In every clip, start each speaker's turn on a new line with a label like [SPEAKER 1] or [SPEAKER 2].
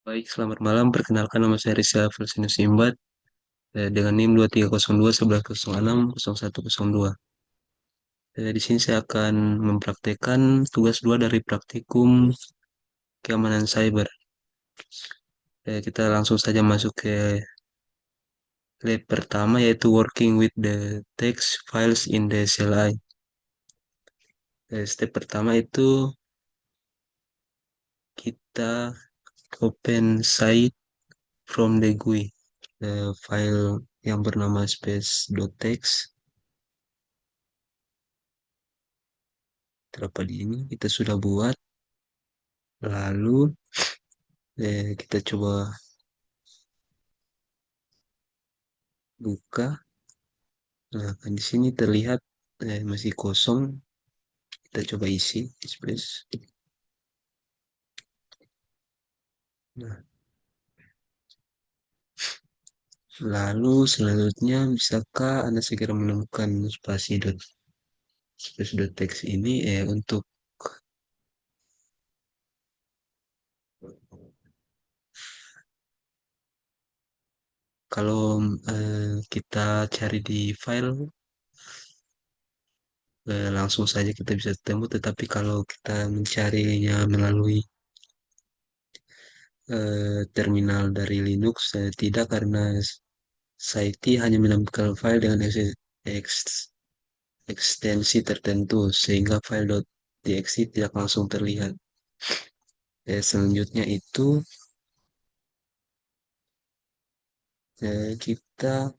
[SPEAKER 1] Baik, selamat malam. Perkenalkan nama saya Rizal Felsinus Imbat dengan NIM 2302 1106 0102. Di sini saya akan mempraktekkan tugas 2 dari praktikum keamanan cyber. Kita langsung saja masuk ke lab pertama yaitu working with the text files in the CLI. Step pertama itu kita open site from the GUI. File yang bernama space.txt terdapat di ini kita sudah buat. Lalu kita coba buka. Nah, kan di sini terlihat masih kosong. Kita coba isi space. Nah, lalu selanjutnya bisakah Anda segera menemukan space.txt ini untuk kalau kita cari di file langsung saja kita bisa temu, tetapi kalau kita mencarinya melalui terminal dari Linux tidak, karena Site hanya menampilkan file dengan ekstensi tertentu sehingga file.txt tidak langsung terlihat. Selanjutnya itu kita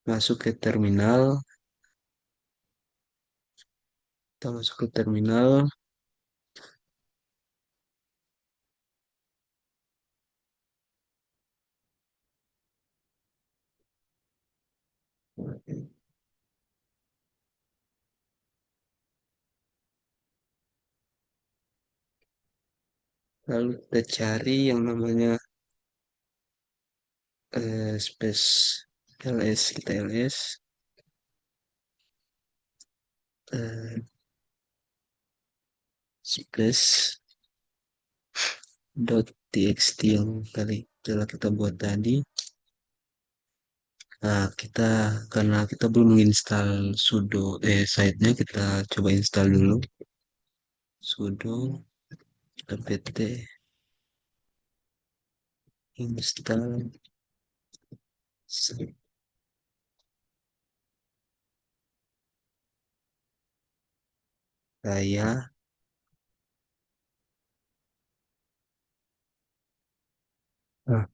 [SPEAKER 1] masuk ke terminal. Kita masuk ke terminal. Lalu kita cari yang namanya space ls. Kita ls eh, space .txt yang tadi telah kita buat tadi. Nah, karena kita belum menginstal site-nya, kita coba install dulu. Sudo apt install saya. Nah,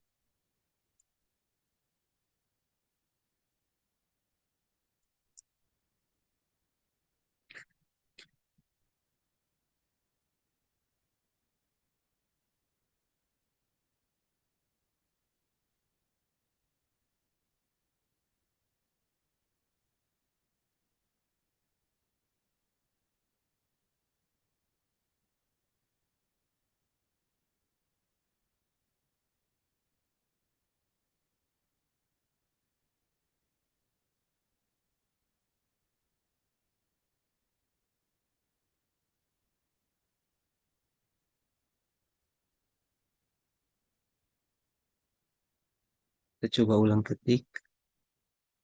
[SPEAKER 1] kita coba ulang ketik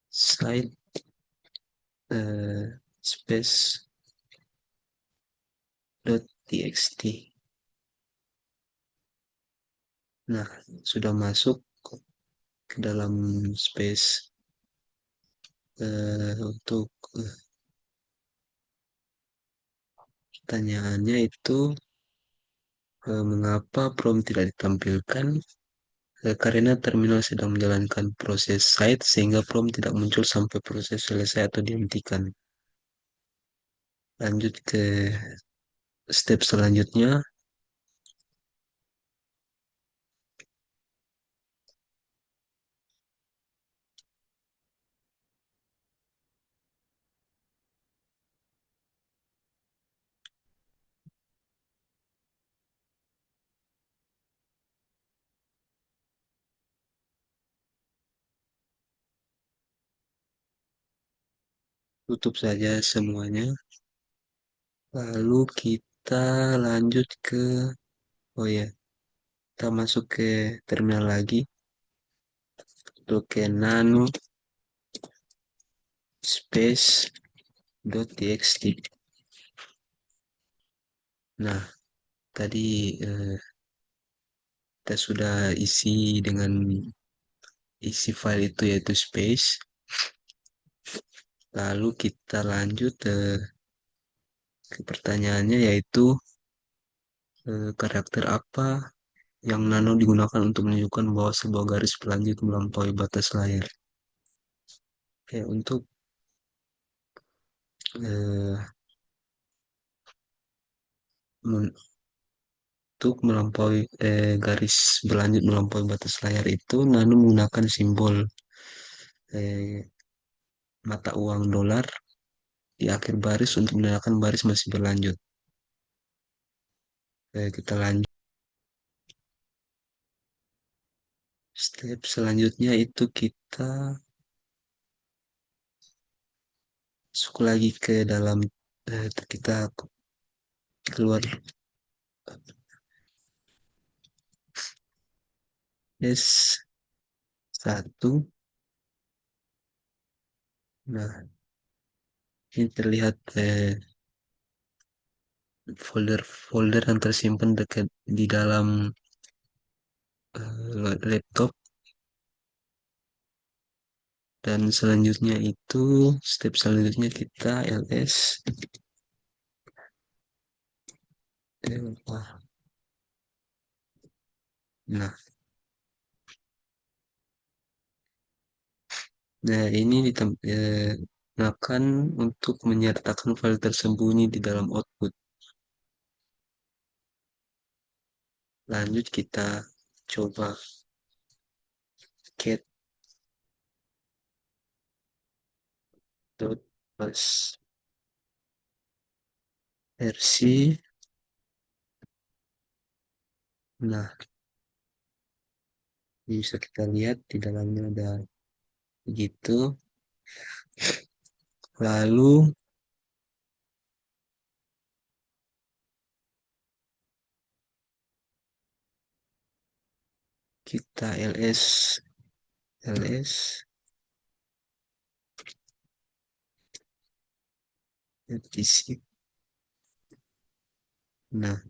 [SPEAKER 1] site space .txt. Nah, sudah masuk ke dalam space. Untuk pertanyaannya itu mengapa prompt tidak ditampilkan? Karena terminal sedang menjalankan proses site sehingga prompt tidak muncul sampai proses selesai atau dihentikan. Lanjut ke step selanjutnya. Tutup saja semuanya. Lalu kita lanjut ke, oh ya, kita masuk ke terminal lagi, untuk ke nano space .txt. Nah, tadi kita sudah isi dengan isi file itu yaitu space. Lalu kita lanjut ke pertanyaannya yaitu karakter apa yang nano digunakan untuk menunjukkan bahwa sebuah garis berlanjut melampaui batas layar. Oke, eh, men- untuk melampaui garis berlanjut melampaui batas layar itu nano menggunakan simbol eh, mata uang dolar di akhir baris untuk menandakan baris masih berlanjut. Kita lanjut. Step selanjutnya itu kita masuk lagi ke dalam kita keluar S1. Nah, ini terlihat folder-folder yang tersimpan dekat di dalam laptop. Dan selanjutnya itu step selanjutnya kita ls. Nah, ini digunakan untuk menyertakan file tersembunyi di dalam output. Lanjut kita coba cat dot plus versi. Nah, ini bisa kita lihat di dalamnya ada begitu. Lalu kita ls etc. Nah,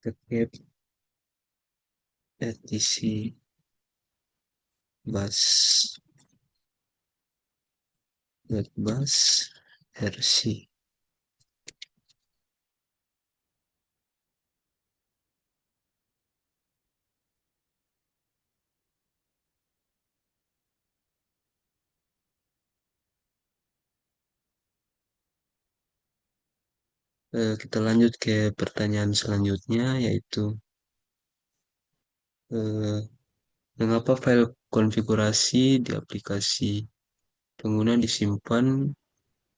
[SPEAKER 1] ketik etc bus dot bus versi. Kita lanjut ke pertanyaan selanjutnya yaitu eh, mengapa file konfigurasi di aplikasi pengguna disimpan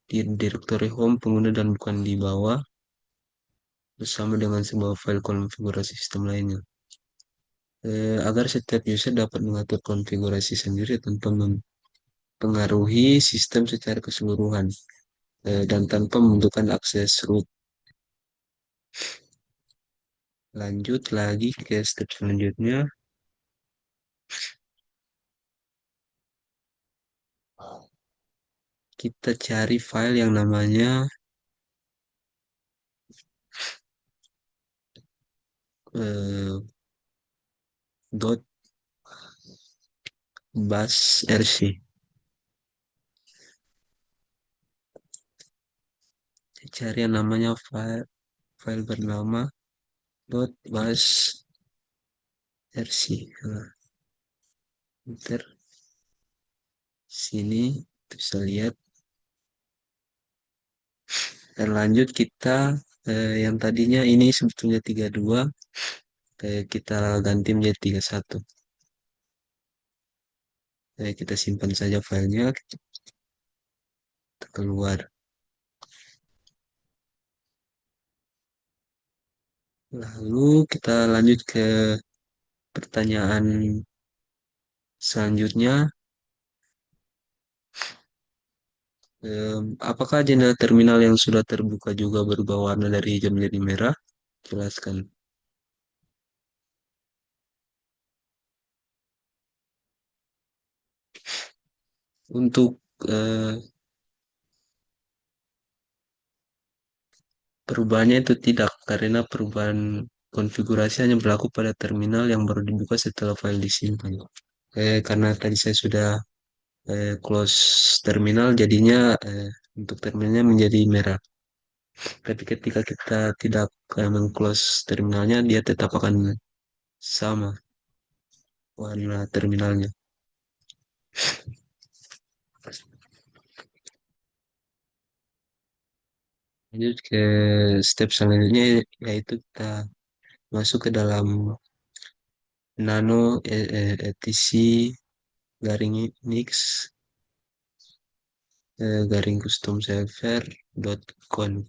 [SPEAKER 1] di direktori home pengguna dan bukan di bawah bersama dengan sebuah file konfigurasi sistem lainnya. Agar setiap user dapat mengatur konfigurasi sendiri tanpa mempengaruhi sistem secara keseluruhan dan tanpa membutuhkan akses root. Lanjut lagi ke step selanjutnya. Kita cari file yang namanya eh, dot bus rc. Cari yang namanya file bernama dot bus rc. Nah, enter sini bisa lihat. Dan lanjut kita yang tadinya ini sebetulnya 32 kita ganti menjadi 31. Kita simpan saja filenya, kita keluar. Lalu kita lanjut ke pertanyaan selanjutnya. Apakah jendela terminal yang sudah terbuka juga berubah warna dari hijau menjadi merah? Jelaskan. Untuk eh, perubahannya itu tidak, karena perubahan konfigurasi hanya berlaku pada terminal yang baru dibuka setelah file disimpan. Karena tadi saya sudah close terminal, jadinya untuk terminalnya menjadi merah. Tapi ketika kita tidak meng-close terminalnya, dia tetap akan sama warna terminalnya. Lanjut ke step selanjutnya, yaitu kita masuk ke dalam nano etc garing nix garing custom server .conf.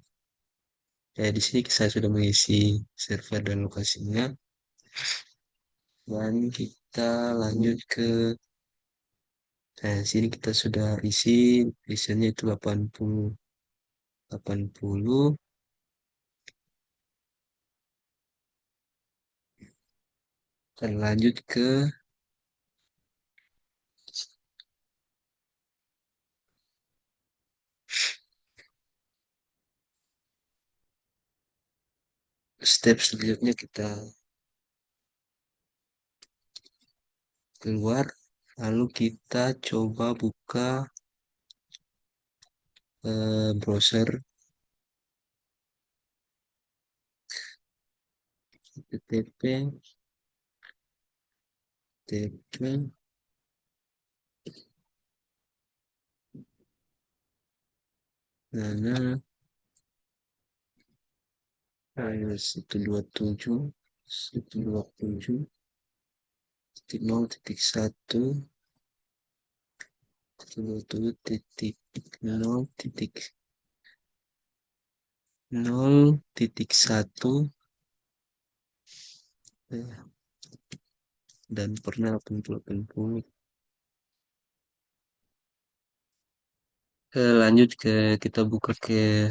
[SPEAKER 1] Di sini saya sudah mengisi server dan lokasinya, dan kita lanjut ke sini kita sudah isi lisennya itu 80. Dan lanjut ke step selanjutnya, kita keluar, lalu kita coba buka browser http http nana 127 127 titik nol titik satu titik dua tujuh titik nol titik nol titik satu dan pernah 80. Lanjut ke kita buka ke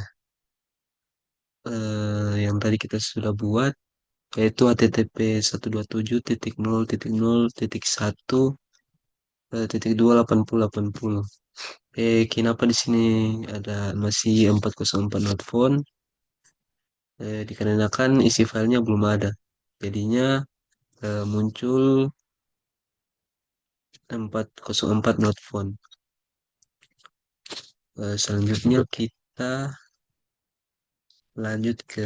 [SPEAKER 1] yang tadi kita sudah buat, yaitu http 127.0.0.1 titik 28080. Kenapa di sini ada masih 404 not found? Dikarenakan isi filenya belum ada. Jadinya muncul 404 not found. Selanjutnya kita lanjut ke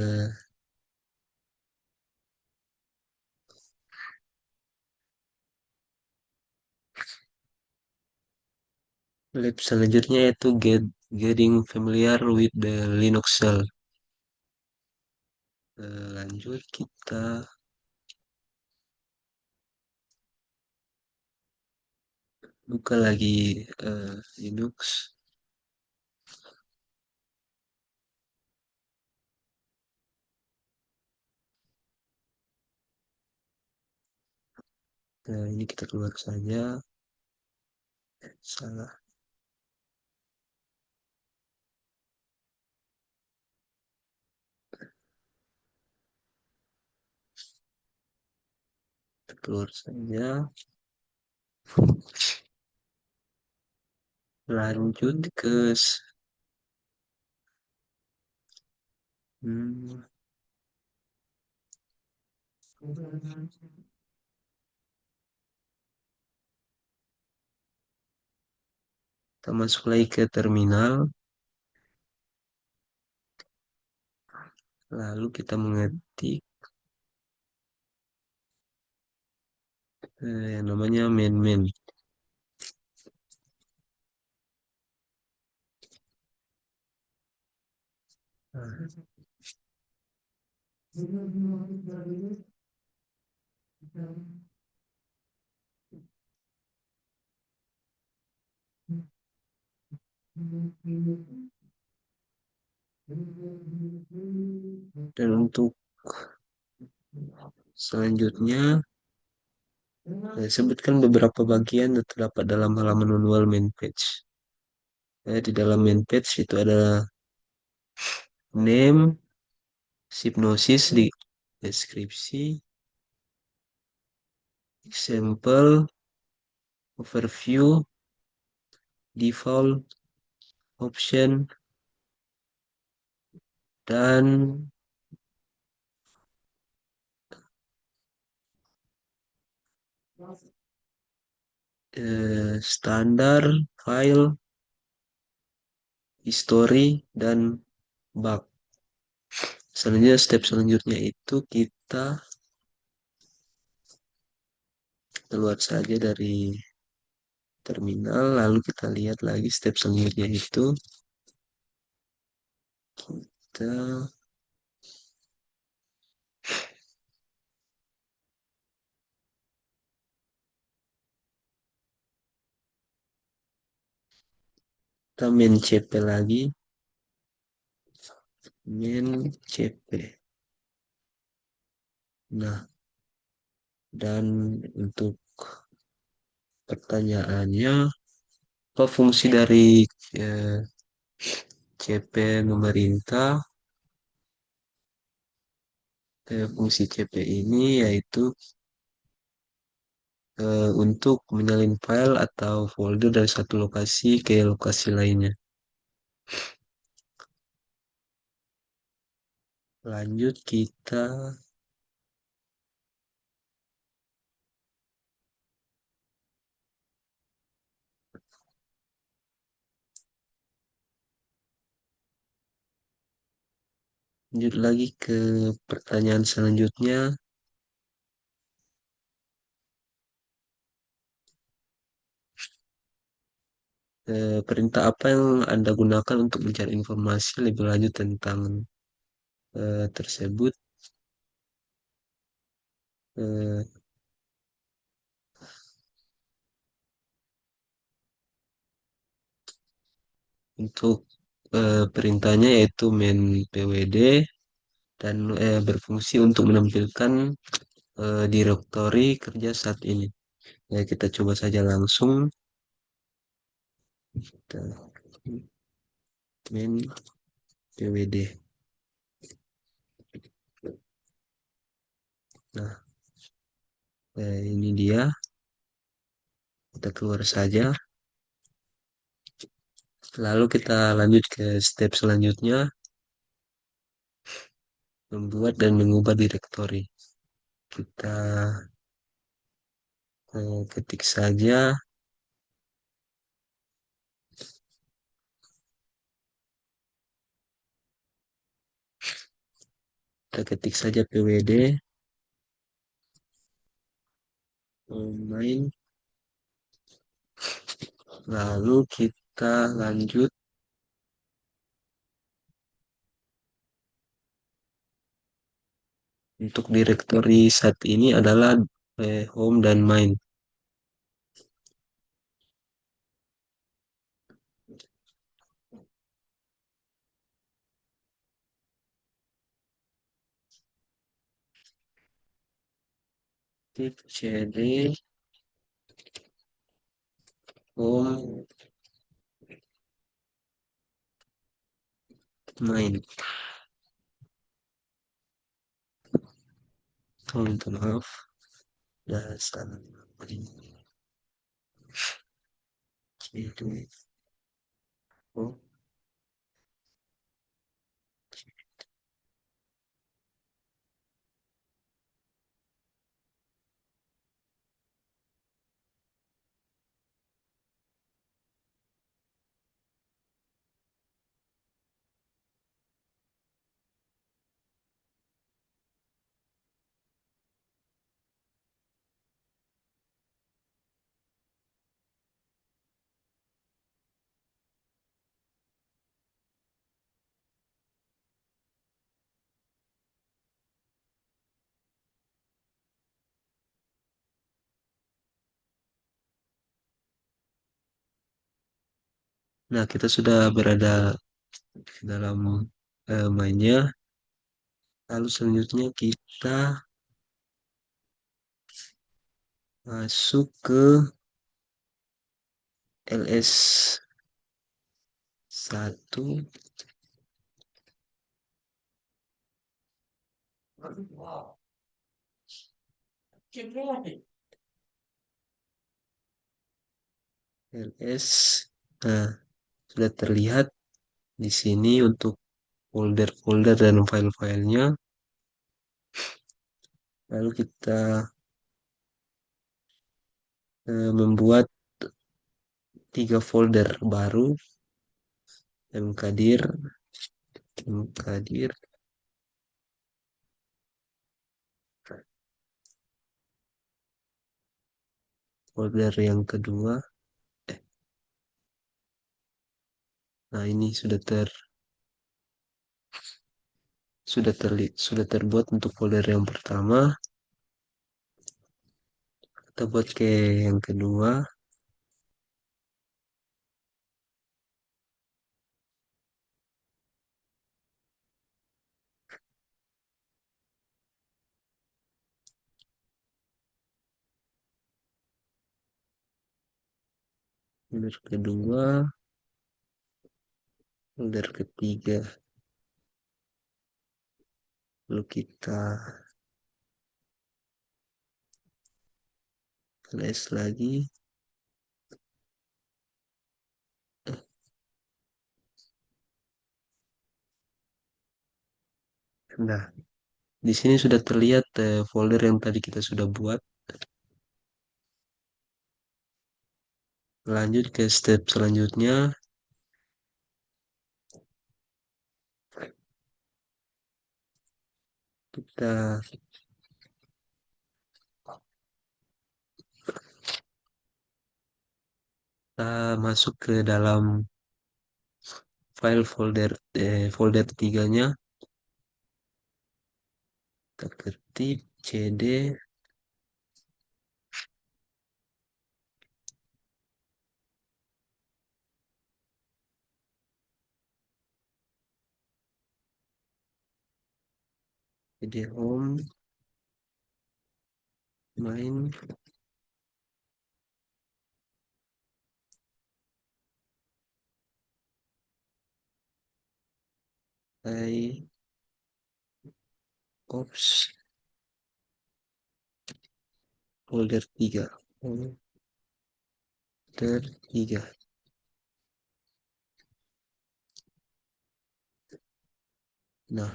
[SPEAKER 1] lab selanjutnya, yaitu getting familiar with the Linux shell. Lanjut kita buka lagi Linux. Nah, ini kita keluar saja. Salah, kita keluar saja. Lanjut ke hmm, kita masuk lagi ke terminal. Lalu kita mengetik yang namanya main. Nah, dan untuk selanjutnya, sebutkan beberapa bagian yang terdapat dalam halaman manual main page. Di dalam main page itu ada name, hipnosis di deskripsi, example, overview, default, option, dan standar, file, history, dan bug. Selanjutnya, step selanjutnya itu kita keluar saja dari terminal, lalu kita lihat lagi step selanjutnya itu kita kita main CP lagi, main CP. Nah, dan untuk pertanyaannya, apa fungsi dari eh, CP pemerintah? Fungsi CP ini yaitu untuk menyalin file atau folder dari satu lokasi ke lokasi lainnya. Lanjut kita lanjut lagi ke pertanyaan selanjutnya. Perintah apa yang Anda gunakan untuk mencari informasi lebih lanjut tentang tersebut? Eh, untuk perintahnya yaitu main pwd dan berfungsi untuk menampilkan direktori kerja saat ini. Ya, kita coba saja langsung. Kita main pwd. Nah, ini dia. Kita keluar saja. Lalu kita lanjut ke step selanjutnya, membuat dan mengubah direktori. Kita ketik saja, kita ketik saja pwd main. Lalu kita lanjut untuk direktori saat ini adalah home dan main. Ketik cd home main. Oh, minta maaf. Dasar. Itu. Oh. Nah, kita sudah berada di dalam mainnya. Lalu selanjutnya kita masuk ke ls satu ls. Nah, sudah terlihat di sini untuk folder-folder dan file-filenya. Lalu kita membuat 3 folder baru. mkdir mkdir folder yang kedua. Nah, ini sudah terbuat untuk folder yang pertama. Kita buat ke yang kedua. Folder kedua, folder ketiga. Lalu kita flash lagi. Nah, di sini sudah terlihat folder yang tadi kita sudah buat. Lanjut ke step selanjutnya. Kita masuk ke dalam file folder tiganya. Kita ketik cd cd home main ops folder 3. Folder 3. Nah,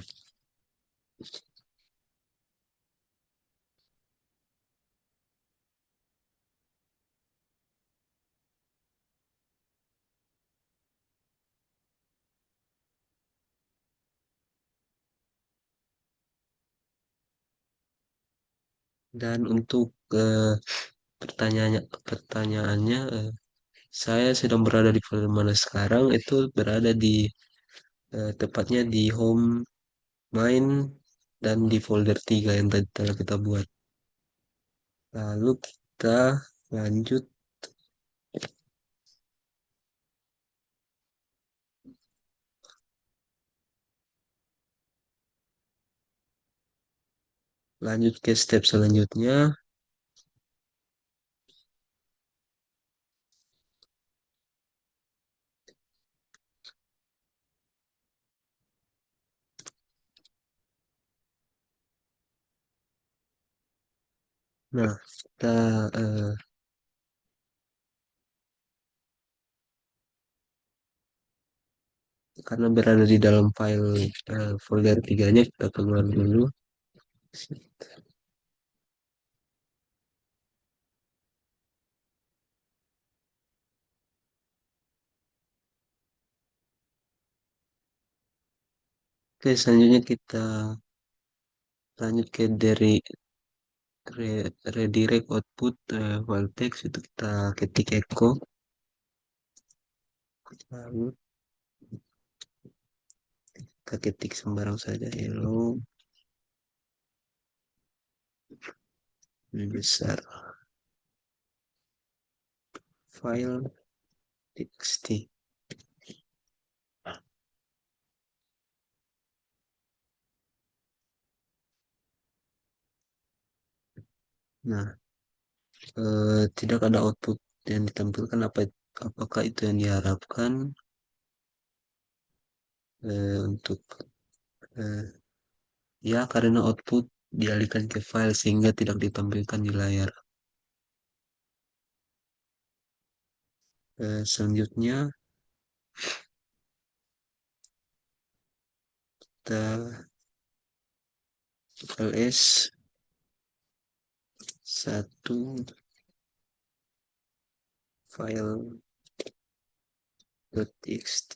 [SPEAKER 1] dan untuk pertanyaannya, saya sedang berada di folder mana sekarang? Itu berada di tepatnya di home main dan di folder 3 yang tadi telah kita buat. Lalu kita lanjut lanjut ke step selanjutnya. Nah, kita karena berada di dalam file folder tiganya, kita keluar dulu. Oke, selanjutnya kita lanjut ke dari redirect output file text. Itu kita ketik echo, lalu kita ketik sembarang saja hello, ini besar file txt. Nah, tidak ada output yang ditampilkan. Apakah itu yang diharapkan? untuk eh, ya karena output dialihkan ke file sehingga tidak ditampilkan di layar. Selanjutnya kita ls satu file .txt.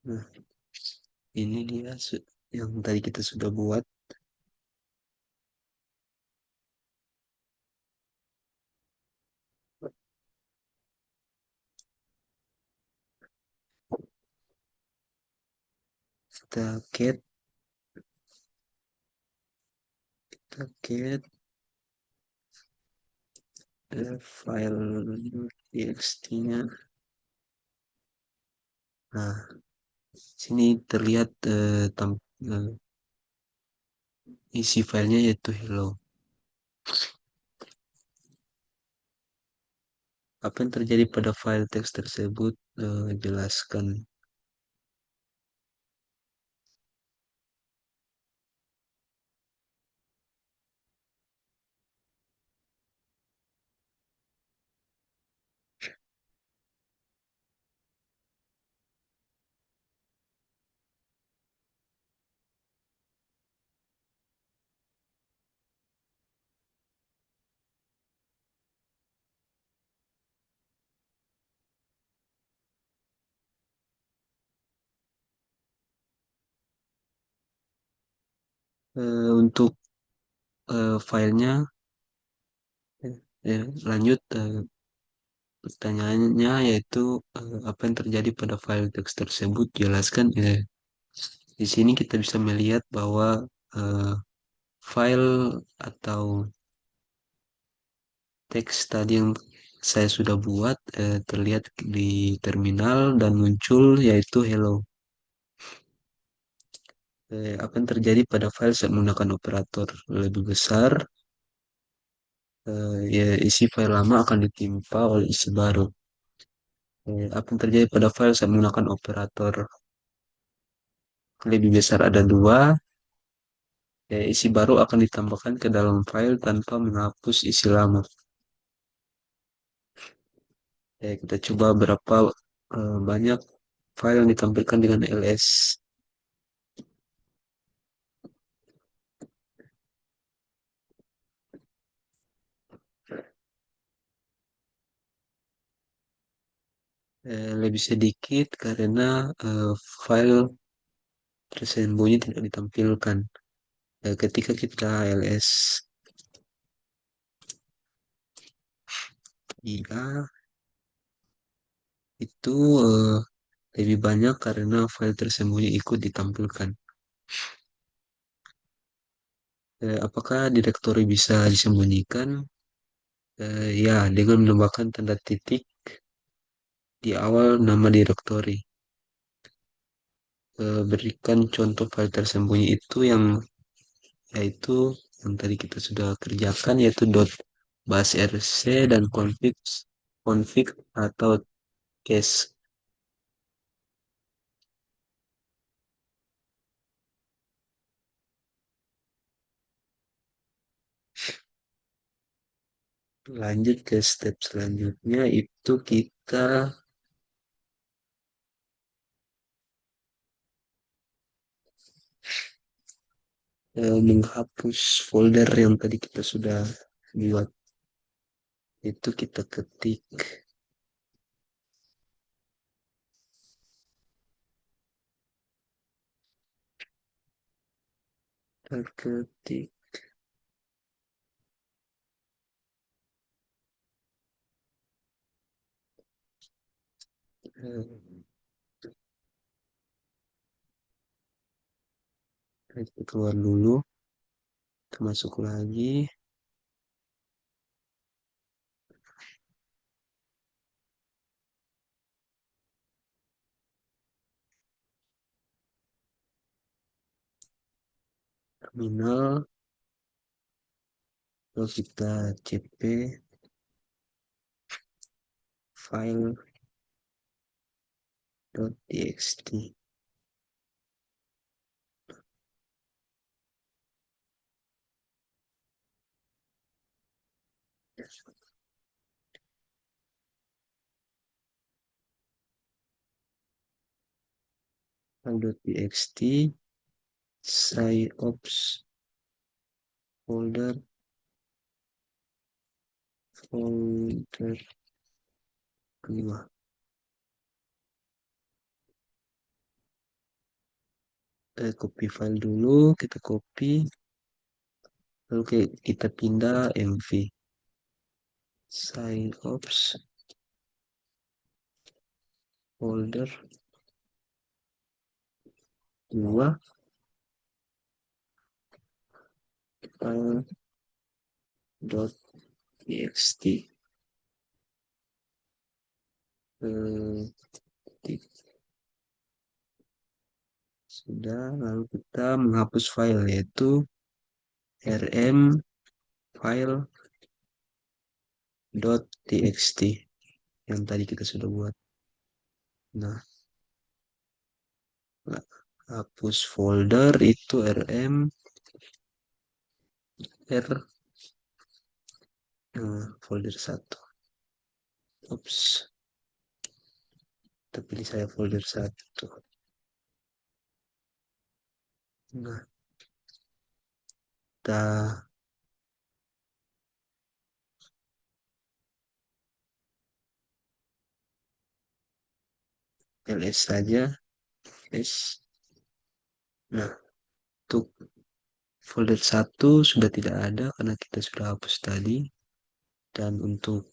[SPEAKER 1] Nah, ini dia yang tadi kita sudah buat. Kita get file txt-nya. Nah, sini terlihat eh, isi filenya yaitu hello. Apa yang terjadi pada file teks tersebut? Jelaskan. Untuk filenya, lanjut pertanyaannya yaitu apa yang terjadi pada file teks tersebut? Jelaskan. Di sini kita bisa melihat bahwa eh, file atau teks tadi yang saya sudah buat terlihat di terminal dan muncul yaitu hello. Apa yang terjadi pada file saat menggunakan operator lebih besar? Ya isi file lama akan ditimpa oleh isi baru. Apa yang terjadi pada file saat menggunakan operator lebih besar ada dua? Ya, isi baru akan ditambahkan ke dalam file tanpa menghapus isi lama. Ya, kita coba berapa banyak file yang ditampilkan dengan ls. Lebih sedikit karena file tersembunyi tidak ditampilkan. Ketika kita ls iya itu lebih banyak karena file tersembunyi ikut ditampilkan. Apakah direktori bisa disembunyikan? Ya, dengan menambahkan tanda titik di awal nama direktori. Berikan contoh file tersembunyi itu yaitu yang tadi kita sudah kerjakan yaitu .basrc dan config atau case. Lanjut ke step selanjutnya itu kita menghapus folder yang tadi kita sudah buat. Itu kita ketik ketik eh, kita keluar dulu, kita masuk lagi, terminal, lalu kita cp file .txt. File.txt sciops folder 2. Copy file dulu, kita copy, lalu kita pindah mv sciops folder 2 file.txt. Sudah, lalu kita menghapus file yaitu rm file.txt yang tadi kita sudah buat. Nah, hapus folder itu rm folder 1. Ups, kita pilih saya folder 1. Nah, kita ls saja, s. Nah, untuk folder 1 sudah tidak ada karena kita sudah hapus tadi. Dan untuk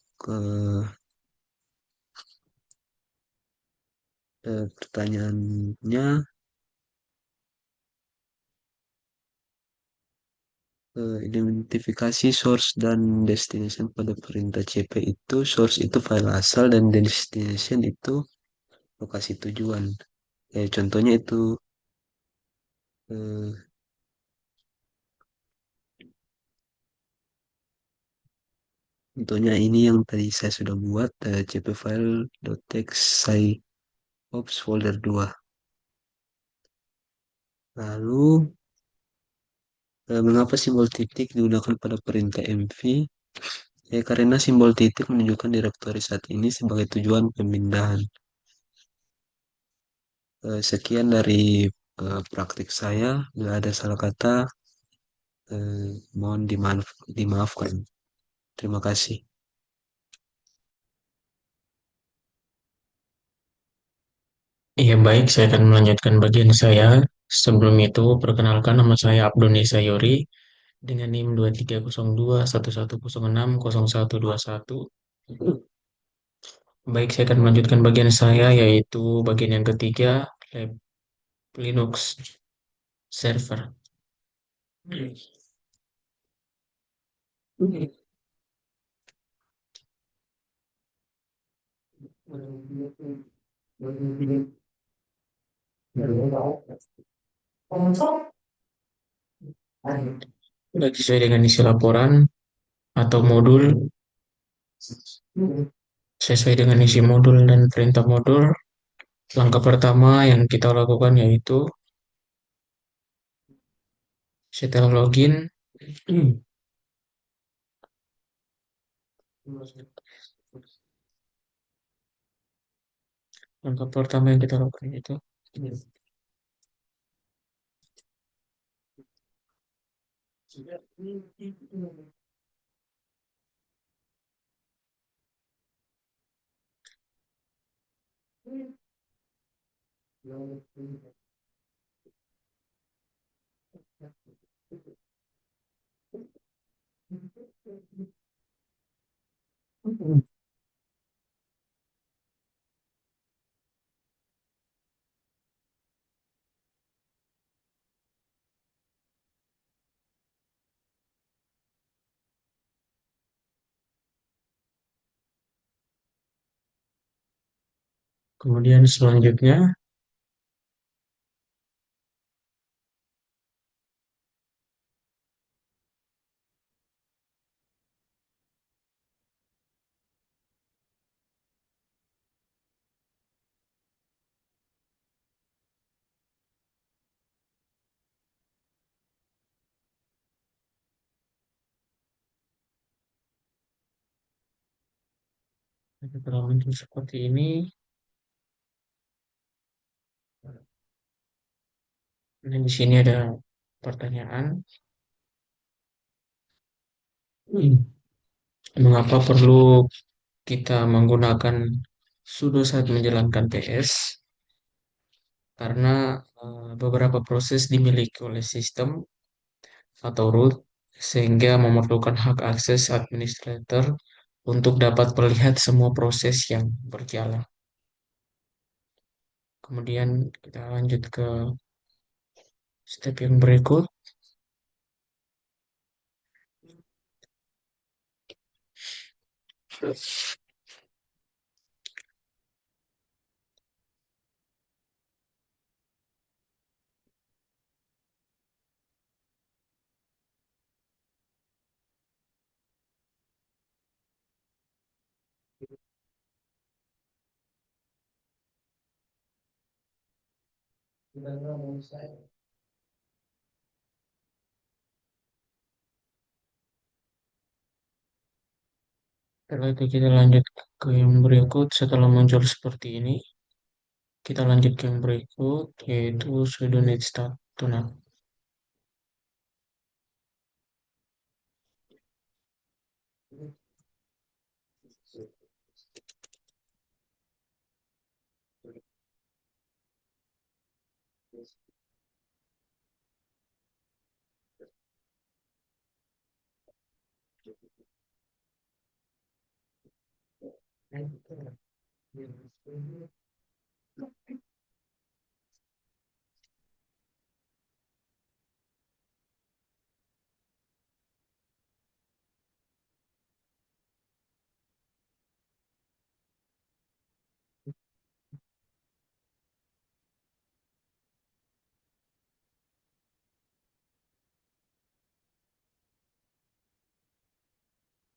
[SPEAKER 1] pertanyaannya, identifikasi source dan destination pada perintah cp itu, source itu file asal dan destination itu lokasi tujuan. Contohnya itu eh, contohnya ini yang tadi saya sudah buat, cp file.txt sciops folder 2. Lalu mengapa simbol titik digunakan pada perintah mv? Karena simbol titik menunjukkan direktori saat ini sebagai tujuan pemindahan. Sekian dari praktik saya. Bila ada salah kata, mohon dimaafkan. Terima kasih.
[SPEAKER 2] Iya baik, saya akan melanjutkan bagian saya. Sebelum itu, perkenalkan nama saya Abdoni Sayori dengan NIM 230211060121. Baik, saya akan melanjutkan bagian saya, yaitu bagian yang ketiga, Lab Linux Server. Baik, sesuai dengan isi laporan atau modul, sesuai dengan isi modul dan perintah modul, langkah pertama yang kita lakukan yaitu setelah login, langkah pertama yang kita lakukan itu kemudian selanjutnya Setelah muncul seperti ini, nah di sini ada pertanyaan, mengapa perlu kita menggunakan sudo saat menjalankan PS? Karena beberapa proses dimiliki oleh sistem atau root sehingga memerlukan hak akses administrator untuk dapat melihat semua proses yang berjalan. Kemudian kita lanjut ke step yang berikut. Setelah itu kita lanjut ke yang berikut. Setelah muncul seperti ini, kita lanjut ke yang berikut, yaitu sudo net start tune.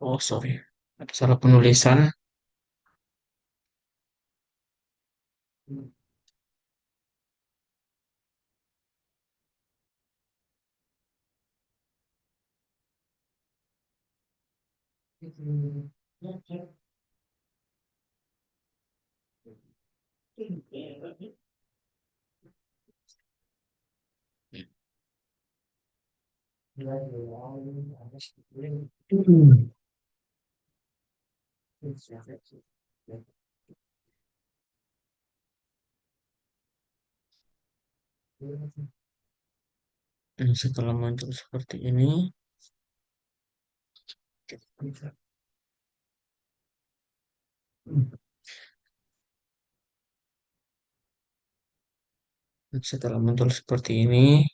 [SPEAKER 2] Oh, sorry. Ada salah penulisan. Setelah muncul seperti ini, setelah muncul seperti ini,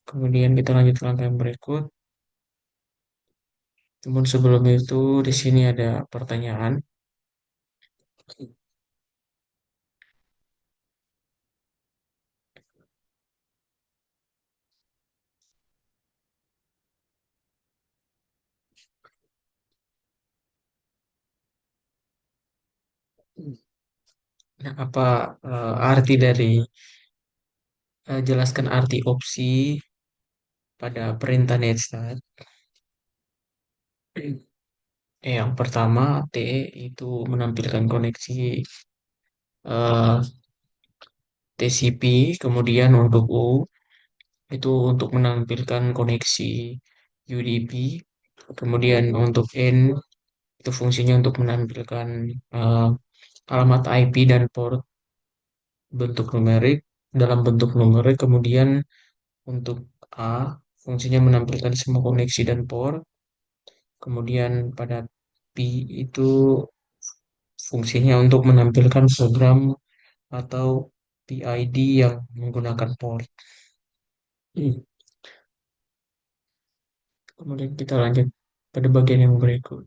[SPEAKER 2] kemudian kita lanjut ke langkah yang berikut. Namun sebelum itu, di sini ada pertanyaan. Nah, apa arti dari jelaskan arti opsi pada perintah netstart? Yang pertama, T itu menampilkan koneksi eh, TCP, kemudian untuk U itu untuk menampilkan koneksi UDP, kemudian untuk N itu fungsinya untuk menampilkan eh, alamat IP dan port bentuk numerik dalam bentuk numerik, kemudian untuk A fungsinya menampilkan semua koneksi dan port, kemudian pada P itu fungsinya untuk menampilkan program atau PID yang menggunakan port. Kemudian kita lanjut pada bagian yang berikut.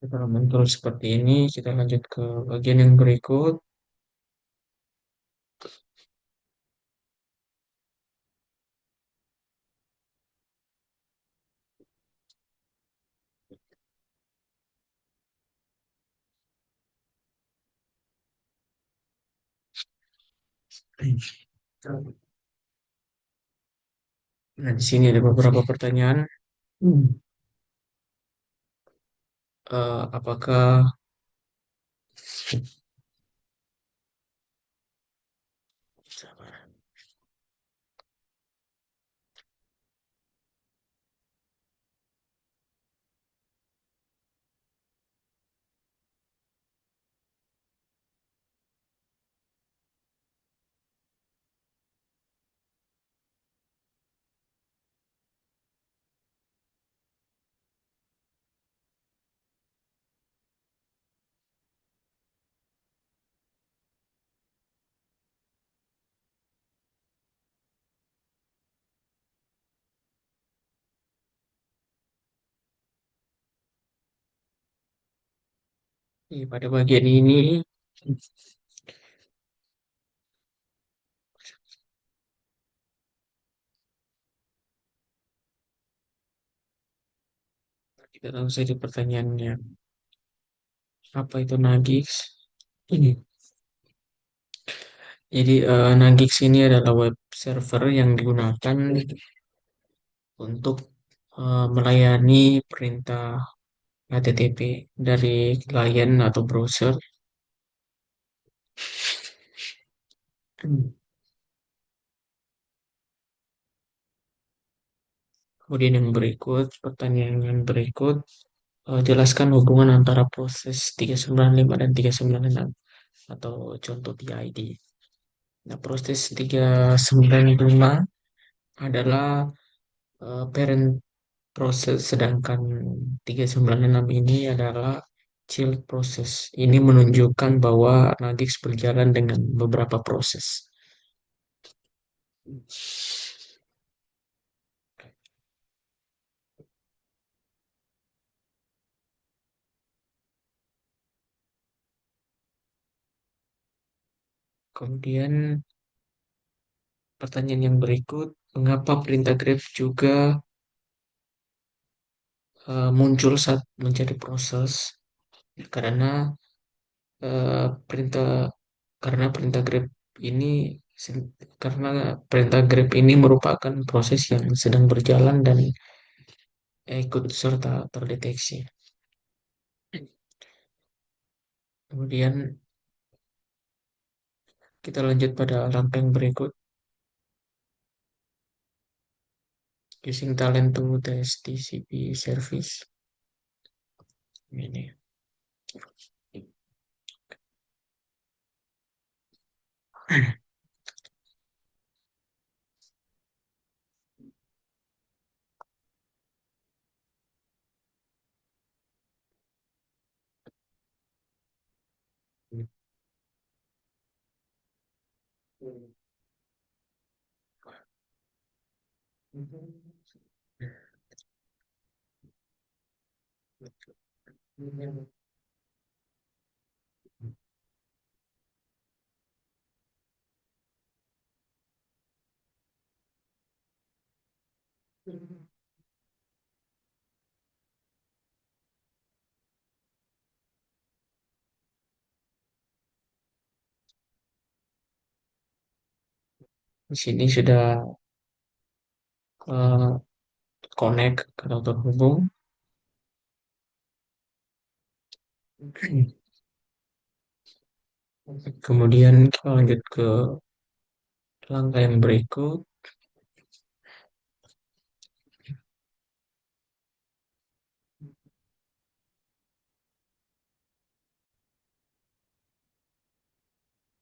[SPEAKER 2] Setelah muncul seperti ini, kita lanjut ke bagian yang berikut. Nah, di sini ada beberapa pertanyaan. Apakah pada bagian ini kita langsung saja pertanyaannya. Apa itu Nagix? Ini. Jadi Nagix ini adalah web server yang digunakan untuk melayani perintah HTTP dari klien atau browser. Kemudian yang berikut, pertanyaan yang berikut, jelaskan hubungan antara proses 395 dan 396 atau contoh PID. Nah, proses 395 adalah parent proses, sedangkan 396 ini adalah child proses. Ini menunjukkan bahwa Nagix berjalan dengan beberapa proses. Kemudian pertanyaan yang berikut, mengapa perintah grep juga muncul saat menjadi proses? Karena eh, perintah perintah grep ini karena perintah grep ini merupakan proses yang sedang berjalan dan ikut serta terdeteksi. Kemudian kita lanjut pada langkah yang berikut, using talent to test TCP service. Ini. Di sini sudah eh, connect atau terhubung. Kemudian kita lanjut ke langkah yang berikut.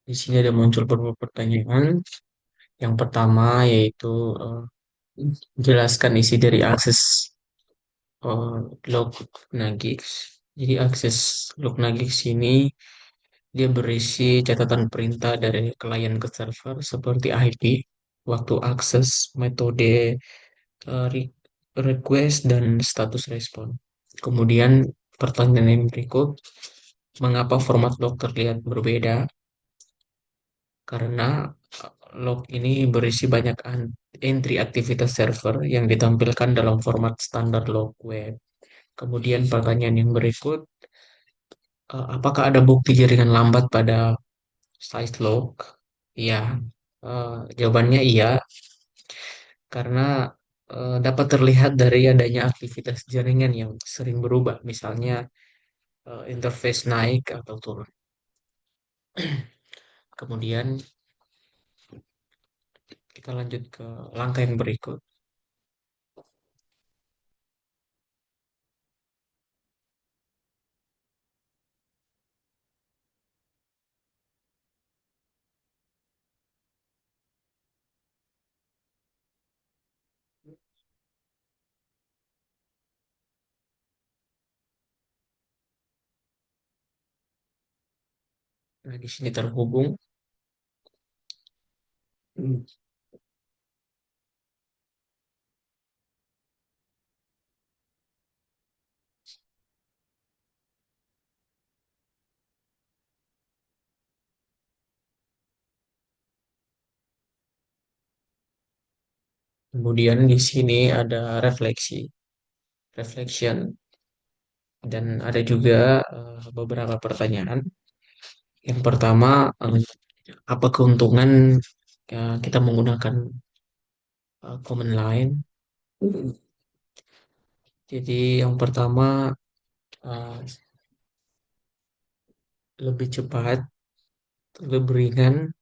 [SPEAKER 2] Di sini ada muncul beberapa pertanyaan. Yang pertama yaitu eh, jelaskan isi dari akses log Nagix. Jadi akses log Nagix ini dia berisi catatan perintah dari klien ke server seperti IP, waktu akses, metode request, dan status respon. Kemudian pertanyaan yang berikut, mengapa format log terlihat berbeda? Karena log ini berisi banyak entry aktivitas server yang ditampilkan dalam format standar log web. Kemudian pertanyaan yang berikut, apakah ada bukti jaringan lambat pada size log? Iya, jawabannya iya, karena dapat terlihat dari adanya aktivitas jaringan yang sering berubah, misalnya interface naik atau turun. Kemudian kita lanjut ke langkah yang berikut. Nah, di sini terhubung. Kemudian di sini ada reflection, dan ada juga beberapa pertanyaan. Yang pertama, apa keuntungan kita menggunakan command line? Jadi yang pertama, eh, lebih cepat, lebih ringan,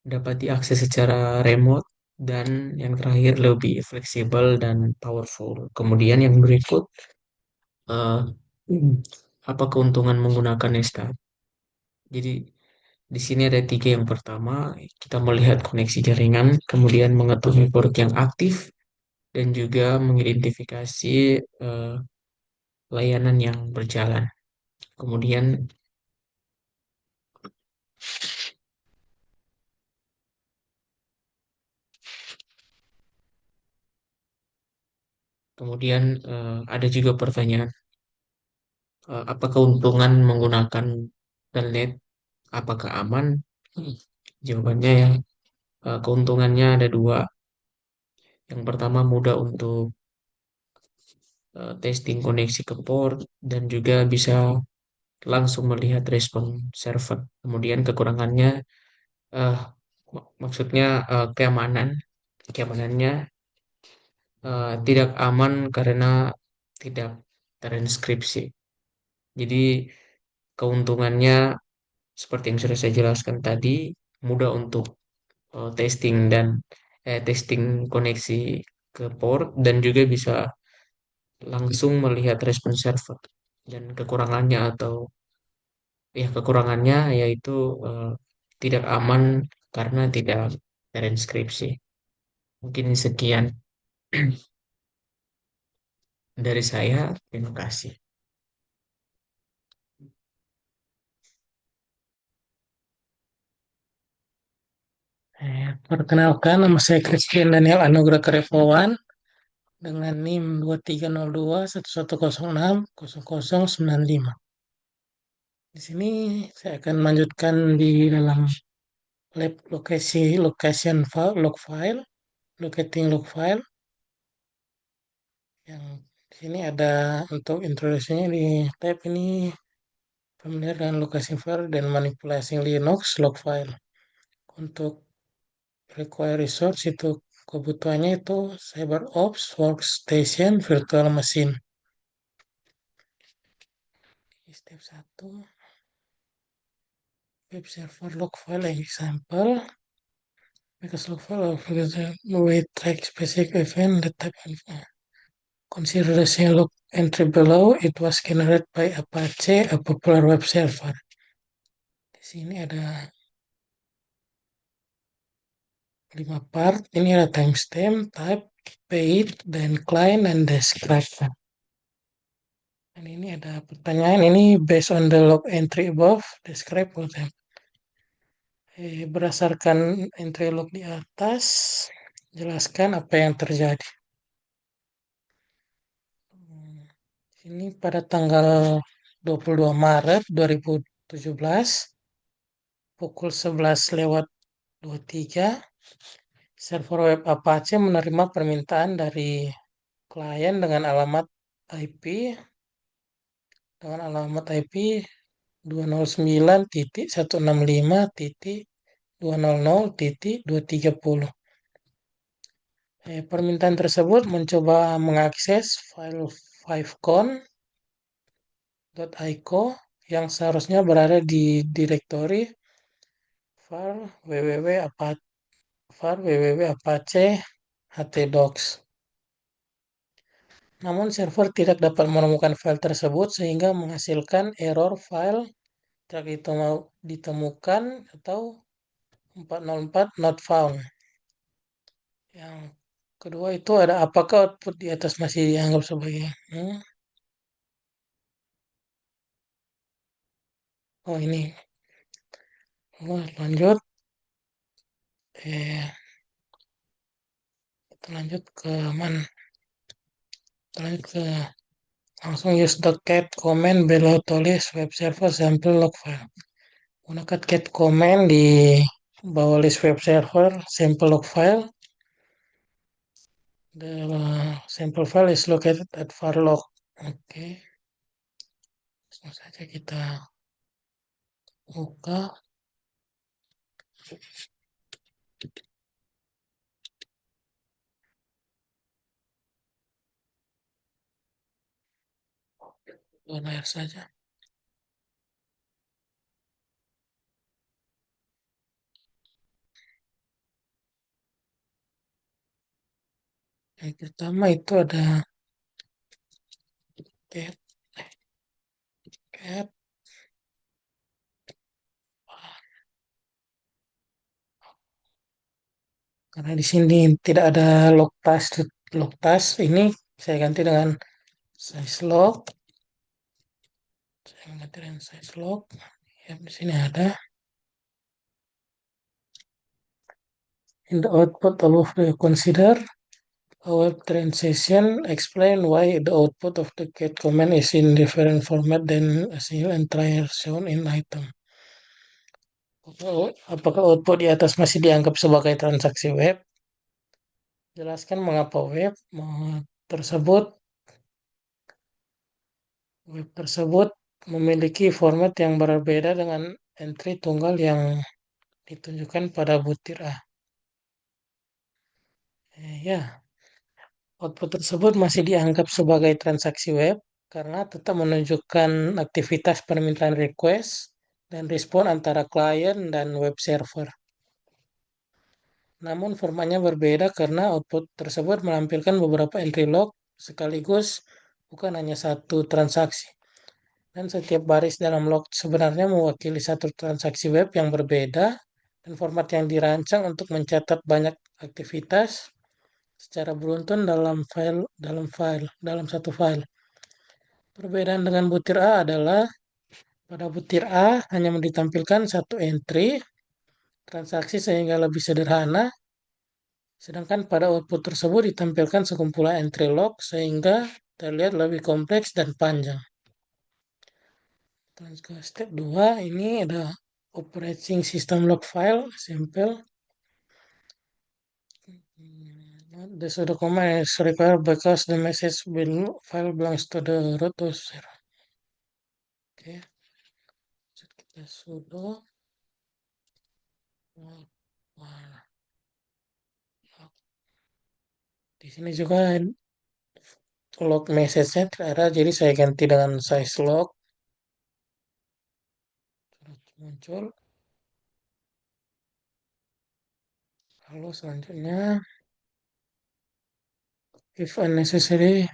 [SPEAKER 2] dapat diakses secara remote, dan yang terakhir lebih fleksibel dan powerful. Kemudian yang berikut, eh, apa keuntungan menggunakan Netstat? Jadi di sini ada tiga. Yang pertama, kita melihat koneksi jaringan, kemudian mengetahui port yang aktif, dan juga mengidentifikasi eh, layanan yang berjalan. Kemudian, ada juga pertanyaan, apa keuntungan menggunakan telnet? Apakah aman? Hmm, Jawabannya ya, keuntungannya ada dua. Yang pertama mudah untuk testing koneksi ke port dan juga bisa langsung melihat respon server. Kemudian kekurangannya, eh, maksudnya keamanan. Keamanannya tidak aman karena tidak terinskripsi. Jadi keuntungannya seperti yang sudah saya jelaskan tadi, mudah untuk testing koneksi ke port dan juga bisa langsung melihat respon server. Dan kekurangannya yaitu eh, tidak aman karena tidak terinskripsi. Mungkin sekian dari saya. Terima kasih.
[SPEAKER 3] Perkenalkan, nama saya Christian Daniel Anugrah Karevawan dengan NIM 230211060095. Di sini saya akan melanjutkan di dalam lab log file, locating log file. Yang di sini ada untuk introduksinya di tab ini familiar dengan location file dan manipulasi Linux log file. Untuk require resource itu kebutuhannya itu CyberOps Workstation Virtual Machine. Step 1, web server log file example. Because log file of the way track specific event the type of consider the same log entry below. It was generated by Apache, a popular web server. Di sini ada 5 part. Ini ada timestamp, type, page, dan client, dan description. Dan ini ada pertanyaan, ini based on the log entry above, describe what happened. Berdasarkan entry log di atas, jelaskan apa yang terjadi. Ini pada tanggal 22 Maret 2017 pukul 11 lewat 23, server web Apache menerima permintaan dari klien dengan alamat IP 209.165.200.230. Permintaan tersebut mencoba mengakses file 5con.ico yang seharusnya berada di direktori var www.apache htdocs. Namun server tidak dapat menemukan file tersebut sehingga menghasilkan error file tidak ditemukan atau 404 not found. Yang kedua itu ada apakah output di atas masih dianggap sebagai oh ini. Oh, lanjut. Eh, kita lanjut ke mana? Kita lanjut ke langsung use the cat command below to list web server sample log file. Gunakan cat command di bawah list web server sample log file. The sample file is located at var log. Oke. Langsung saja kita buka. Dua layar saja. Yang pertama itu ada cat, cat. Karena di sini tidak ada log task ini saya ganti dengan size log. Saya ganti dengan size log. Ya, di sini ada. In the output of the consider a web transaction explain why the output of the get command is in different format than a single entry shown in item. Apakah output di atas masih dianggap sebagai transaksi web? Jelaskan mengapa tersebut web tersebut memiliki format yang berbeda dengan entry tunggal yang ditunjukkan pada butir A. Ya, output tersebut masih dianggap sebagai transaksi web karena tetap menunjukkan aktivitas permintaan request dan respon antara klien dan web server. Namun formatnya berbeda karena output tersebut menampilkan beberapa entry log sekaligus bukan hanya satu transaksi. Dan setiap baris dalam log sebenarnya mewakili satu transaksi web yang berbeda dan format yang dirancang untuk mencatat banyak aktivitas secara beruntun dalam satu file. Perbedaan dengan butir A adalah pada butir A hanya ditampilkan satu entry transaksi sehingga lebih sederhana, sedangkan pada output tersebut ditampilkan sekumpulan entry log sehingga terlihat lebih kompleks dan panjang. Terus ke step 2 ini ada operating system log file sample. The sudo command is required because the message file belongs to the root user. Oke. Kita sudo di sini juga log message-nya tidak ada, jadi saya ganti dengan size log. Muncul. Lalu selanjutnya if unnecessary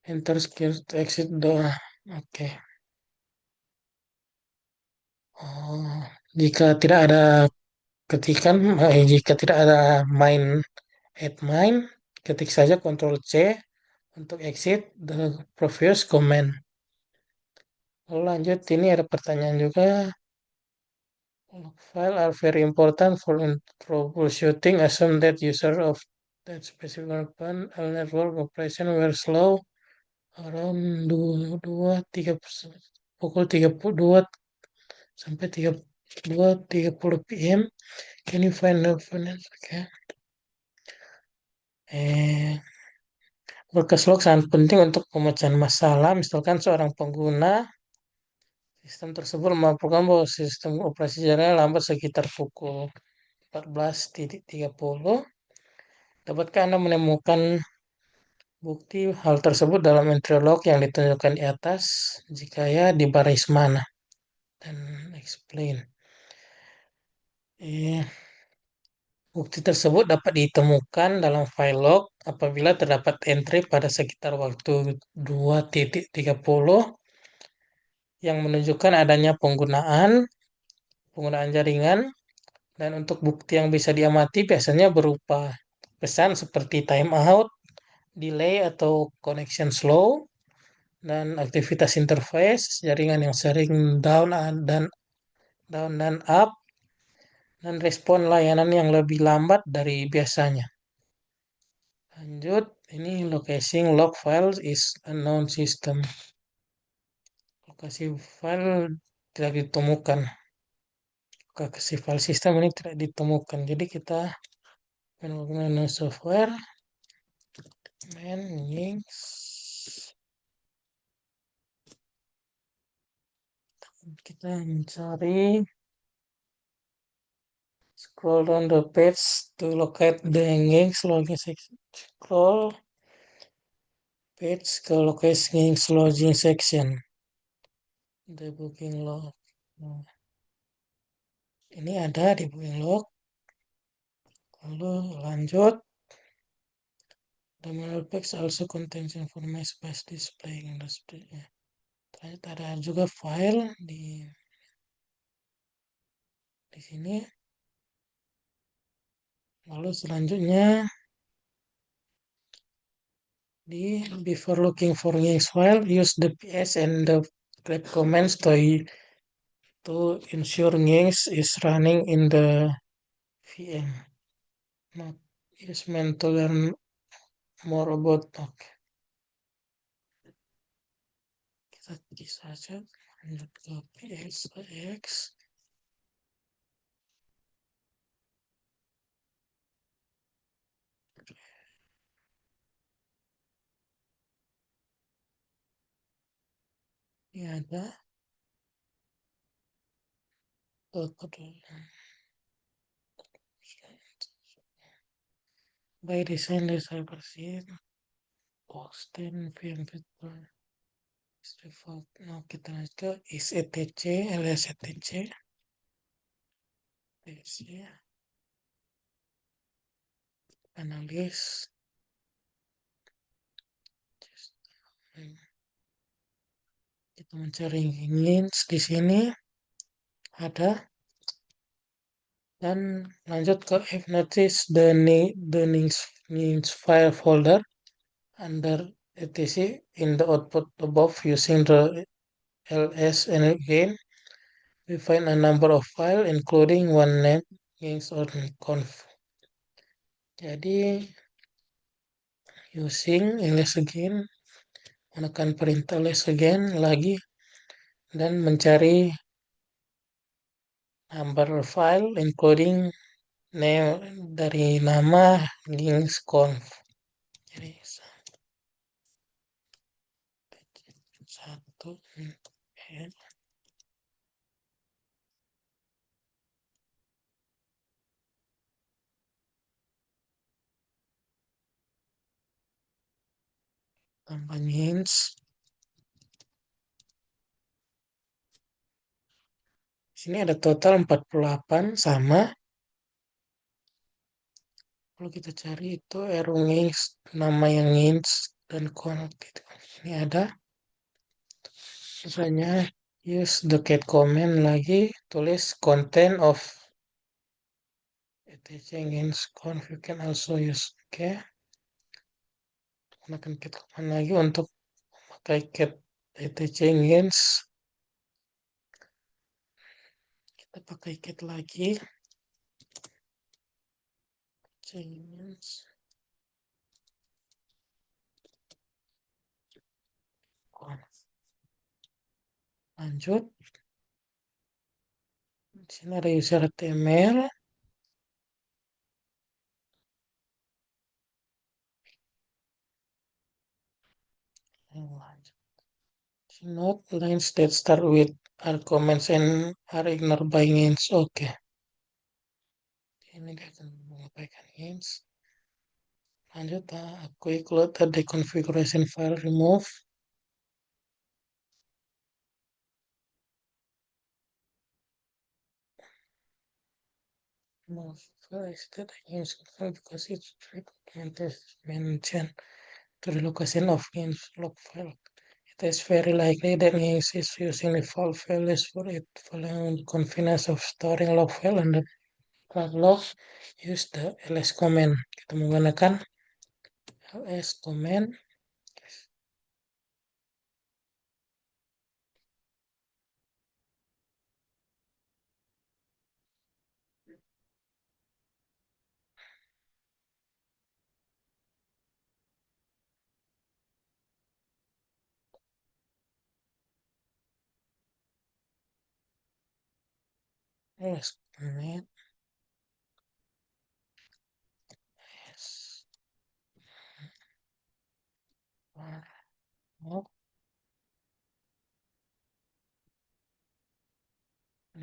[SPEAKER 3] enter skill to exit door. Oke. Oh, jika tidak ada jika tidak ada add main, ketik saja Ctrl C untuk exit the previous command. Lalu lanjut, ini ada pertanyaan juga. Log file are very important for troubleshooting. Assume that user of that specific network operation were slow around 32, pukul 32 sampai 32:30 PM. Can you find the finance? Okay. Workers log sangat penting untuk pemecahan masalah. Misalkan seorang pengguna sistem tersebut melaporkan bahwa sistem operasi jaringan lambat sekitar pukul 14:30. Dapatkah Anda menemukan bukti hal tersebut dalam entry log yang ditunjukkan di atas? Jika ya, di baris mana? Dan explain. Bukti tersebut dapat ditemukan dalam file log apabila terdapat entry pada sekitar waktu 2:30 yang menunjukkan adanya penggunaan jaringan, dan untuk bukti yang bisa diamati biasanya berupa pesan seperti timeout, delay atau connection slow, dan aktivitas interface jaringan yang sering down dan up, dan respon layanan yang lebih lambat dari biasanya. Lanjut, ini location log files is unknown system. Lokasi file tidak ditemukan. Lokasi file system ini tidak ditemukan. Jadi kita menggunakan software manings. Kita mencari, scroll down the page to locate the Nginx login section. Scroll page ke location Nginx login section. The booking log. Nah, ini ada di booking log. Lalu lanjut. The manual page also contains information by displaying the display. Ternyata ada juga file di sini. Lalu selanjutnya before looking for Nginx file, use the ps and the grep commands to ensure Nginx is running in the VM. Not use meant to learn more about. Okay. Kita klik saja lanjut ke PSX. Ini ada by design the cyber sheet Austin VM Victor default. Nah, kita lanjut ke is etc alias etc analis. Kita mencari Nginx di sini ada, dan lanjut ke if notice the Nginx file folder under etc in the output above using the ls, and again we find a number of files including one named Nginx or conf. Jadi using ls again, menekan perintah ls again lagi, dan mencari number file including name dari nama Nginx conf. Jadi satu tambah Nginx. Sini ada total 48 sama. Kalau kita cari itu error Nginx, nama yang Nginx dan conf gitu. Ini ada. Misalnya use the cat command lagi, tulis content of etc Nginx conf. You can also use. Oke. Gunakan cat command lagi untuk pakai cat etc Nginx. Kita pakai cat lagi. Nginx. Lanjut, di sini ada user HTML. Lanjut. Note lines that start with are comments and are ignored by hints. Oke, ini dia akan mengabaikan hints. Lanjut, aku include the configuration file remove. Remove file is that hints file because it's mentioned to the location of hints log file. It is very likely that hints is using the file values for it following convenience of storing log file and the log. Use the ls command. Kita menggunakan ls command. ls command. Yes. Oh,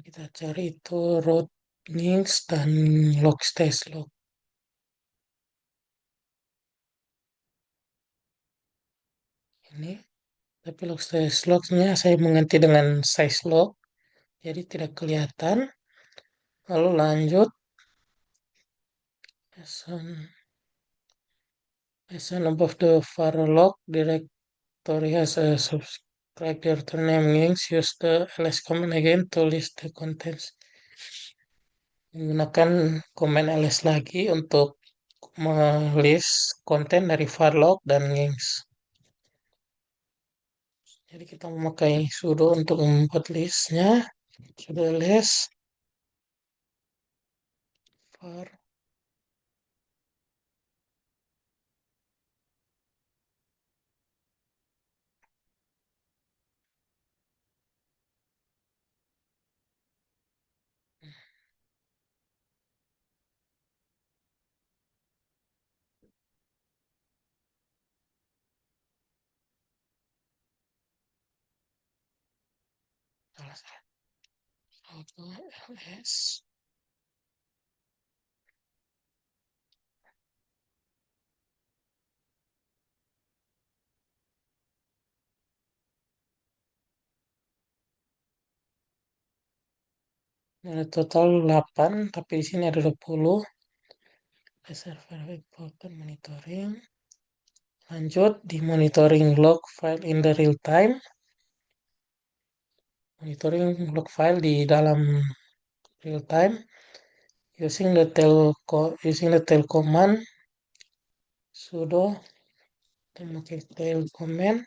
[SPEAKER 3] kita cari itu root links dan log stage log ini. Tapi log stage lognya saya mengganti dengan size log, jadi tidak kelihatan. Lalu lanjut, as above the var log directory has a subscribe directory name links. Use the ls command again to list the contents. Menggunakan command ls lagi untuk melist konten dari var log dan links. Jadi kita memakai sudo untuk membuat listnya. Sudo ls var sudo ls. Ada total 8, tapi di sini ada 20. Server important monitoring. Lanjut di monitoring log file in the real time. Monitoring log file di dalam real time using the tail command sudo memakai tail command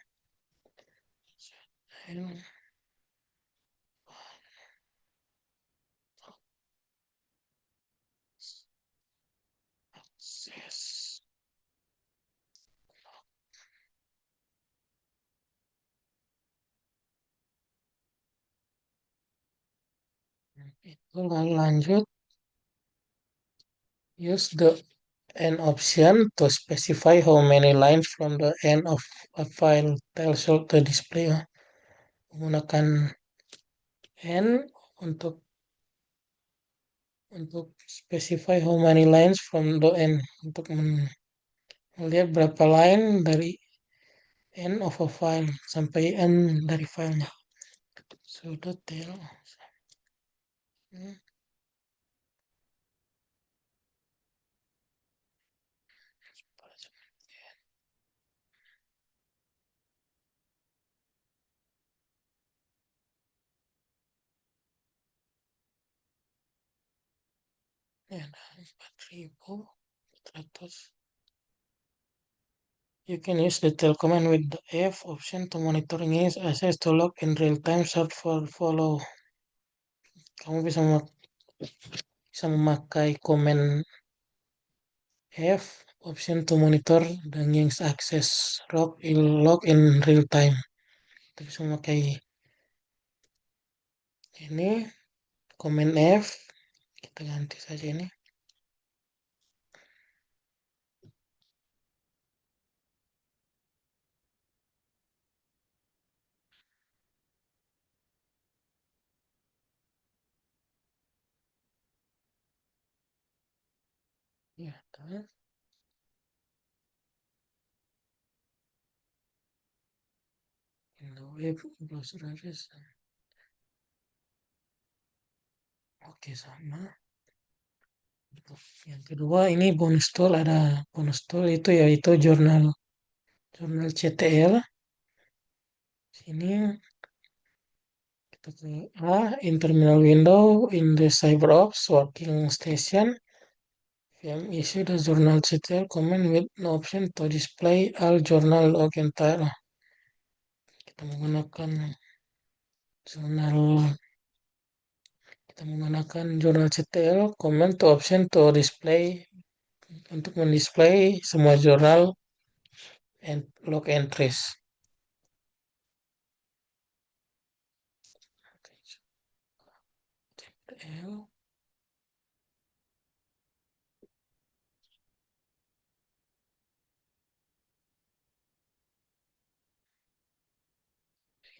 [SPEAKER 3] access. Itu lalu lanjut use the end option to specify how many lines from the end of a file tells the display. Menggunakan end untuk specify how many lines from the end, untuk melihat berapa line dari end of a file sampai end dari filenya. Sudo tell. Hmm, Ini ada 4.400. You can use the tail command with the F option to monitoring is access to log in real time search for follow. Kamu bisa memakai komen F option to monitor dan Ying's access log in real time. Kita bisa memakai Ini komen F, kita ganti saja ini. Ya, terus in the web browser address. Oke, sama. Yang kedua ini bonus tool, ada bonus tool itu yaitu jurnal jurnal CTL. Sini kita ke in terminal window in the CyberOps working station. VM issued a journal CTL command with no option to display all journal log entire. Kita menggunakan jurnal kita menggunakan jurnal CTL command to option to display untuk mendisplay semua jurnal and log entries. CTL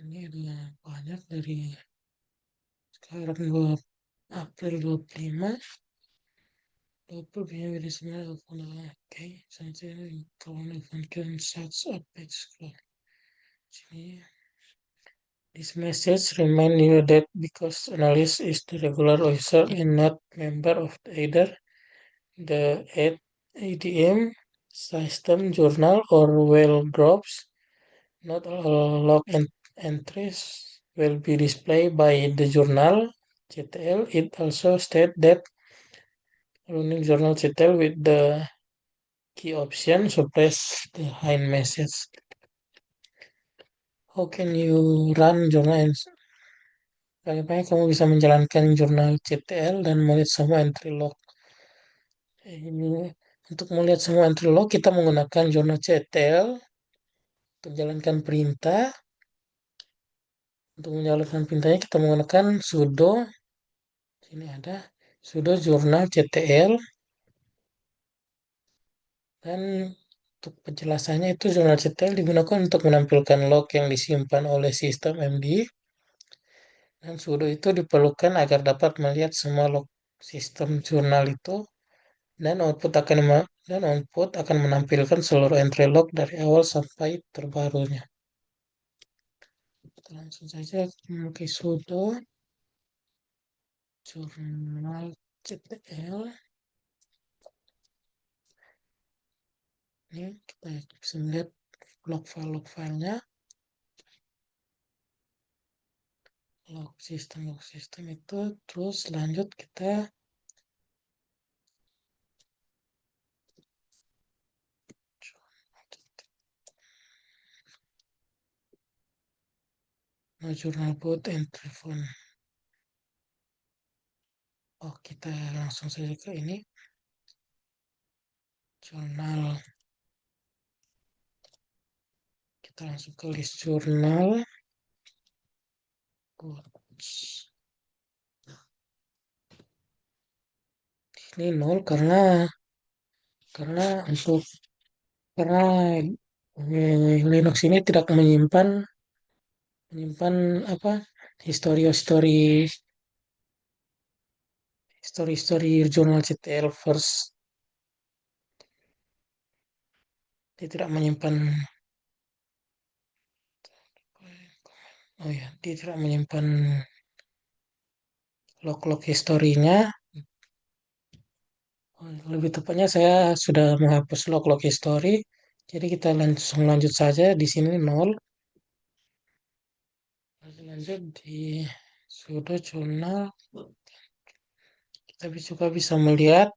[SPEAKER 3] ini ada banyak dari sekarang 2 April 25 punya dari sebenarnya oke saja kalau function sets updates sini. This message remind you that because analyst is the regular user and not member of either the ADM system journal or well drops, not all entries will be displayed by the journal CTL. It also states that running journal CTL with the key option suppress the hide message. How can you run journal? Bagaimana kamu bisa menjalankan jurnal CTL dan melihat semua entry log? Ini untuk melihat semua entry log kita menggunakan jurnal CTL untuk jalankan perintah. Untuk menjalankan perintahnya kita menggunakan sudo. Sini ada sudo jurnal CTL dan untuk penjelasannya itu jurnal CTL digunakan untuk menampilkan log yang disimpan oleh sistem MD dan sudo itu diperlukan agar dapat melihat semua log sistem jurnal itu dan output akan menampilkan seluruh entry log dari awal sampai terbarunya. Kita langsung saja memakai sudo jurnal CTL. Ini kita bisa melihat log filenya, log sistem itu. Terus lanjut kita jurnal boot entry phone. Oh, kita langsung saja ke ini jurnal. Kita langsung ke list jurnal. Ini nol karena untuk karena Linux ini tidak menyimpan menyimpan apa history jurnal CTL first. Dia tidak menyimpan dia tidak menyimpan log-log historinya. Lebih tepatnya saya sudah menghapus log-log history. Jadi kita langsung lanjut saja di sini nol. Lanjut di sudo jurnal kita juga bisa melihat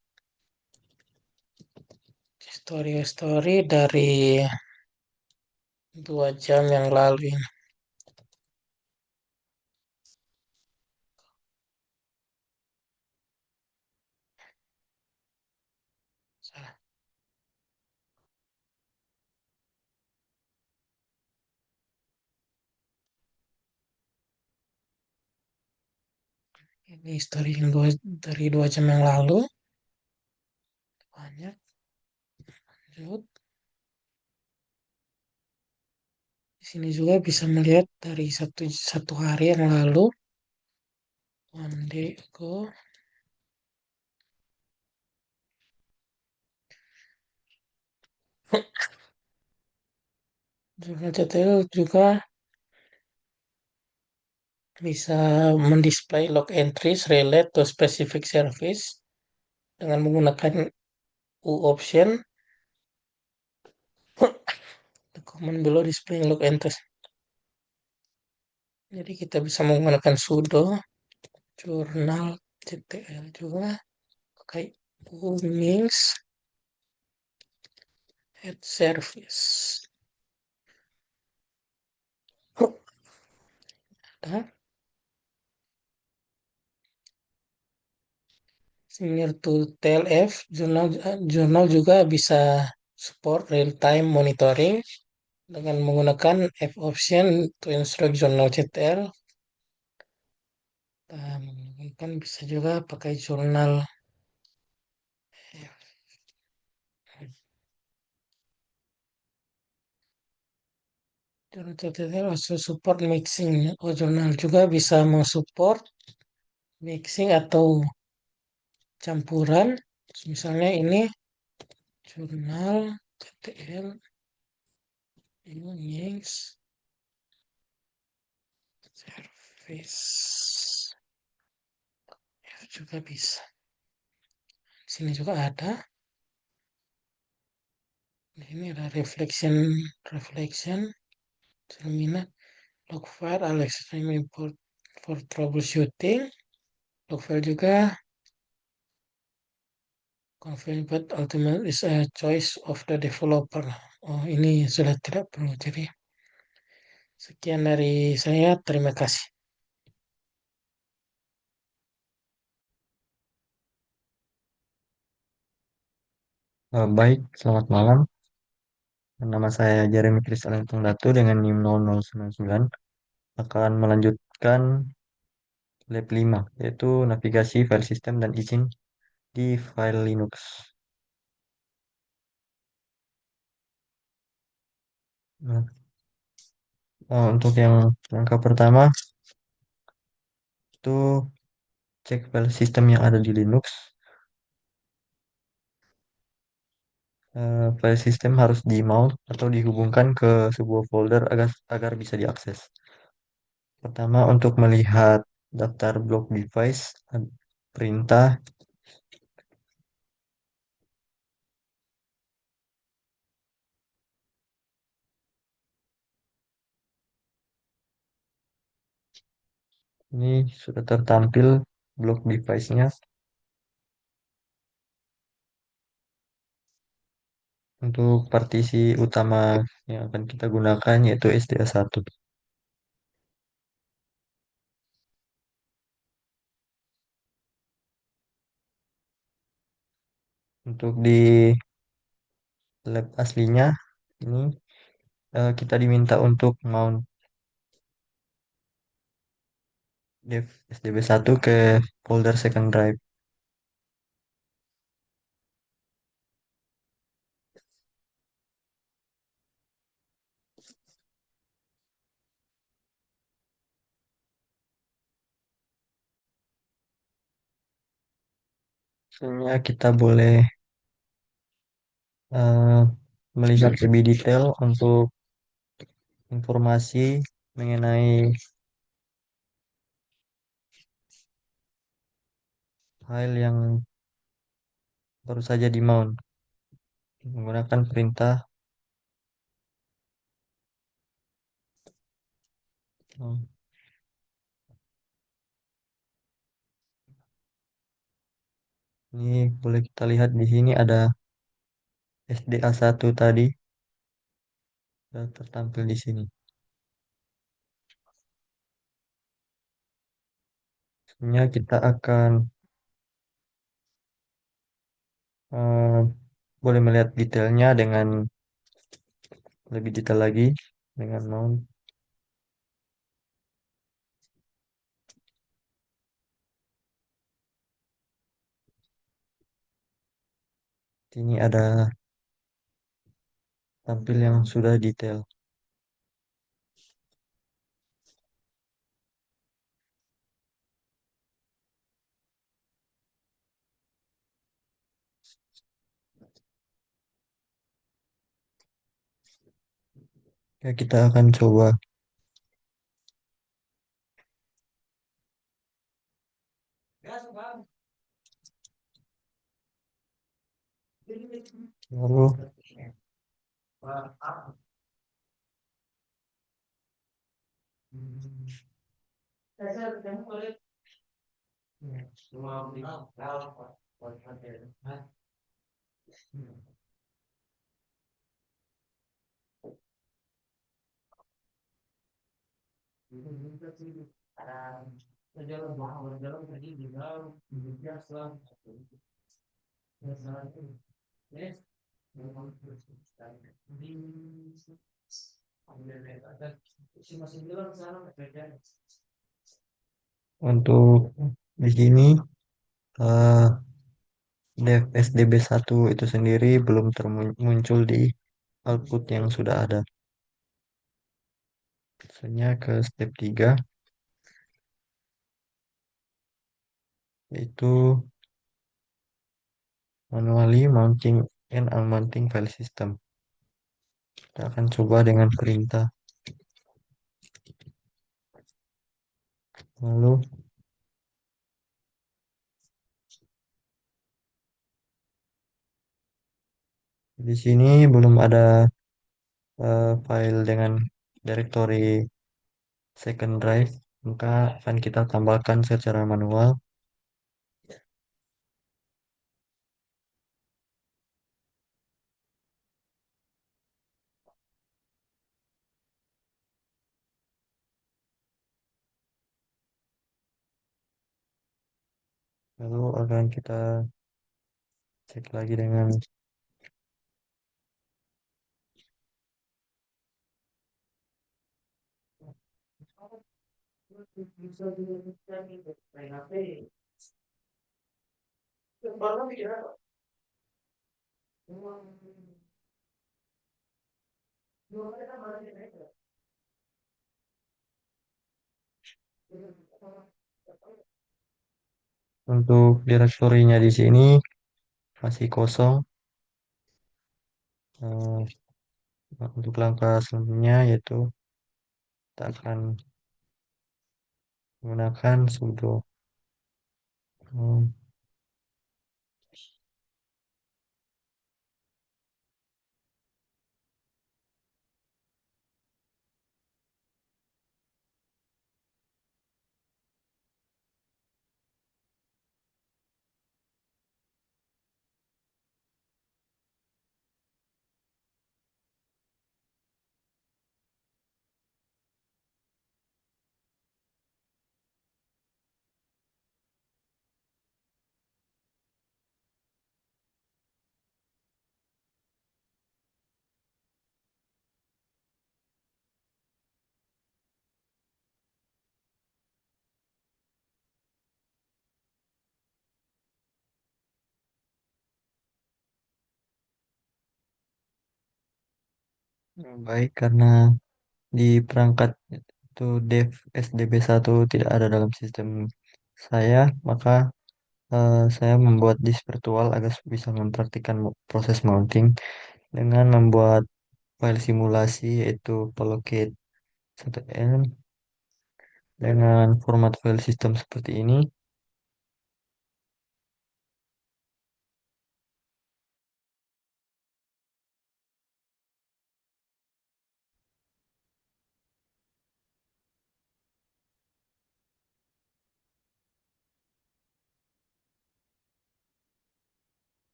[SPEAKER 3] story dari 2 jam yang lalu ini. Salah. Ini history yang dari 2 jam yang lalu. Banyak. Lanjut. Di sini juga bisa melihat dari satu hari yang lalu. One day ago. Jurnal detail juga bisa mendisplay log entries relate to specific service dengan menggunakan U option. The command below display log entries. Jadi kita bisa menggunakan sudo jurnal ctl juga pakai Unix add service. Ada similar to TLF, jurnal juga bisa support real-time monitoring dengan menggunakan F option to instruct jurnal CTL. Dan kan bisa juga pakai jurnal. Jurnal CTL also support mixing. Oh, jurnal juga bisa mensupport mixing atau campuran. Misalnya ini jurnal CTL Unix service juga bisa. Di sini juga ada. Ini ada reflection, cerminan, log file, Alex import for troubleshooting. Log file juga confirm but ultimate is a choice of the developer. Oh, ini sudah tidak perlu. Jadi sekian dari saya. Terima kasih.
[SPEAKER 4] Baik, selamat malam. Nama saya Jeremy Kristian Datu dengan NIM 0099 akan melanjutkan lab 5, yaitu navigasi file system dan izin di file Linux. Nah, untuk yang langkah pertama itu cek file system yang ada di Linux. File system harus di mount atau dihubungkan ke sebuah folder agar bisa diakses. Pertama, untuk melihat daftar blok device, perintah ini sudah tertampil blok device-nya. Untuk partisi utama yang akan kita gunakan yaitu SDA1. Untuk di lab aslinya ini kita diminta untuk mount dev SDB1 ke folder second drive. Sebenarnya kita boleh eh, melihat lebih detail untuk informasi mengenai file yang baru saja di mount menggunakan perintah oh, ini boleh kita lihat di sini ada SDA1 tadi sudah tertampil di sini. Sebenarnya kita akan eh, boleh melihat detailnya dengan lebih detail lagi dengan mount. Ini ada tampil yang sudah detail. Ya, kita akan coba. Lalu untuk di sini eh, dev SDB1 itu sendiri belum termuncul di output yang sudah ada. Biasanya ke step 3 yaitu manually mounting and unmounting file system. Kita akan coba dengan perintah. Lalu di sini belum ada file dengan directory second drive, maka akan kita tambahkan secara manual. Lalu akan kita cek lagi dengan untuk direktorinya di sini masih kosong. Eh, untuk langkah selanjutnya yaitu kita akan menggunakan sudo baik karena di perangkat itu dev SDB1 tidak ada dalam sistem saya, maka saya membuat disk virtual agar bisa mempraktikkan proses mounting dengan membuat file simulasi yaitu Pocket1M dengan format file system seperti ini.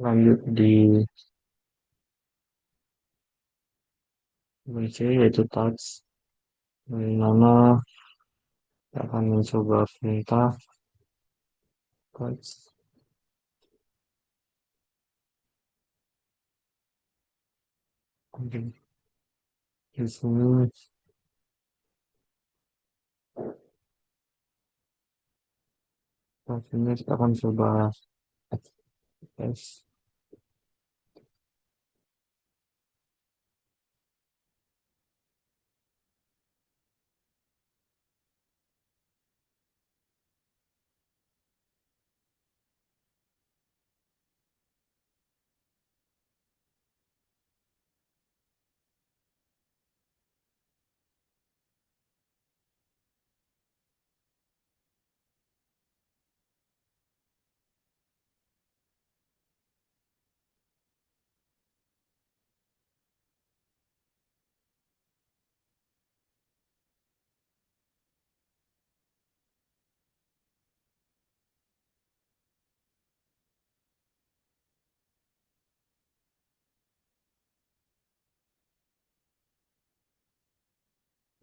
[SPEAKER 4] Lanjut di WC yaitu task, dari mana kita akan mencoba perintah task. Oke. Di sini kita akan coba S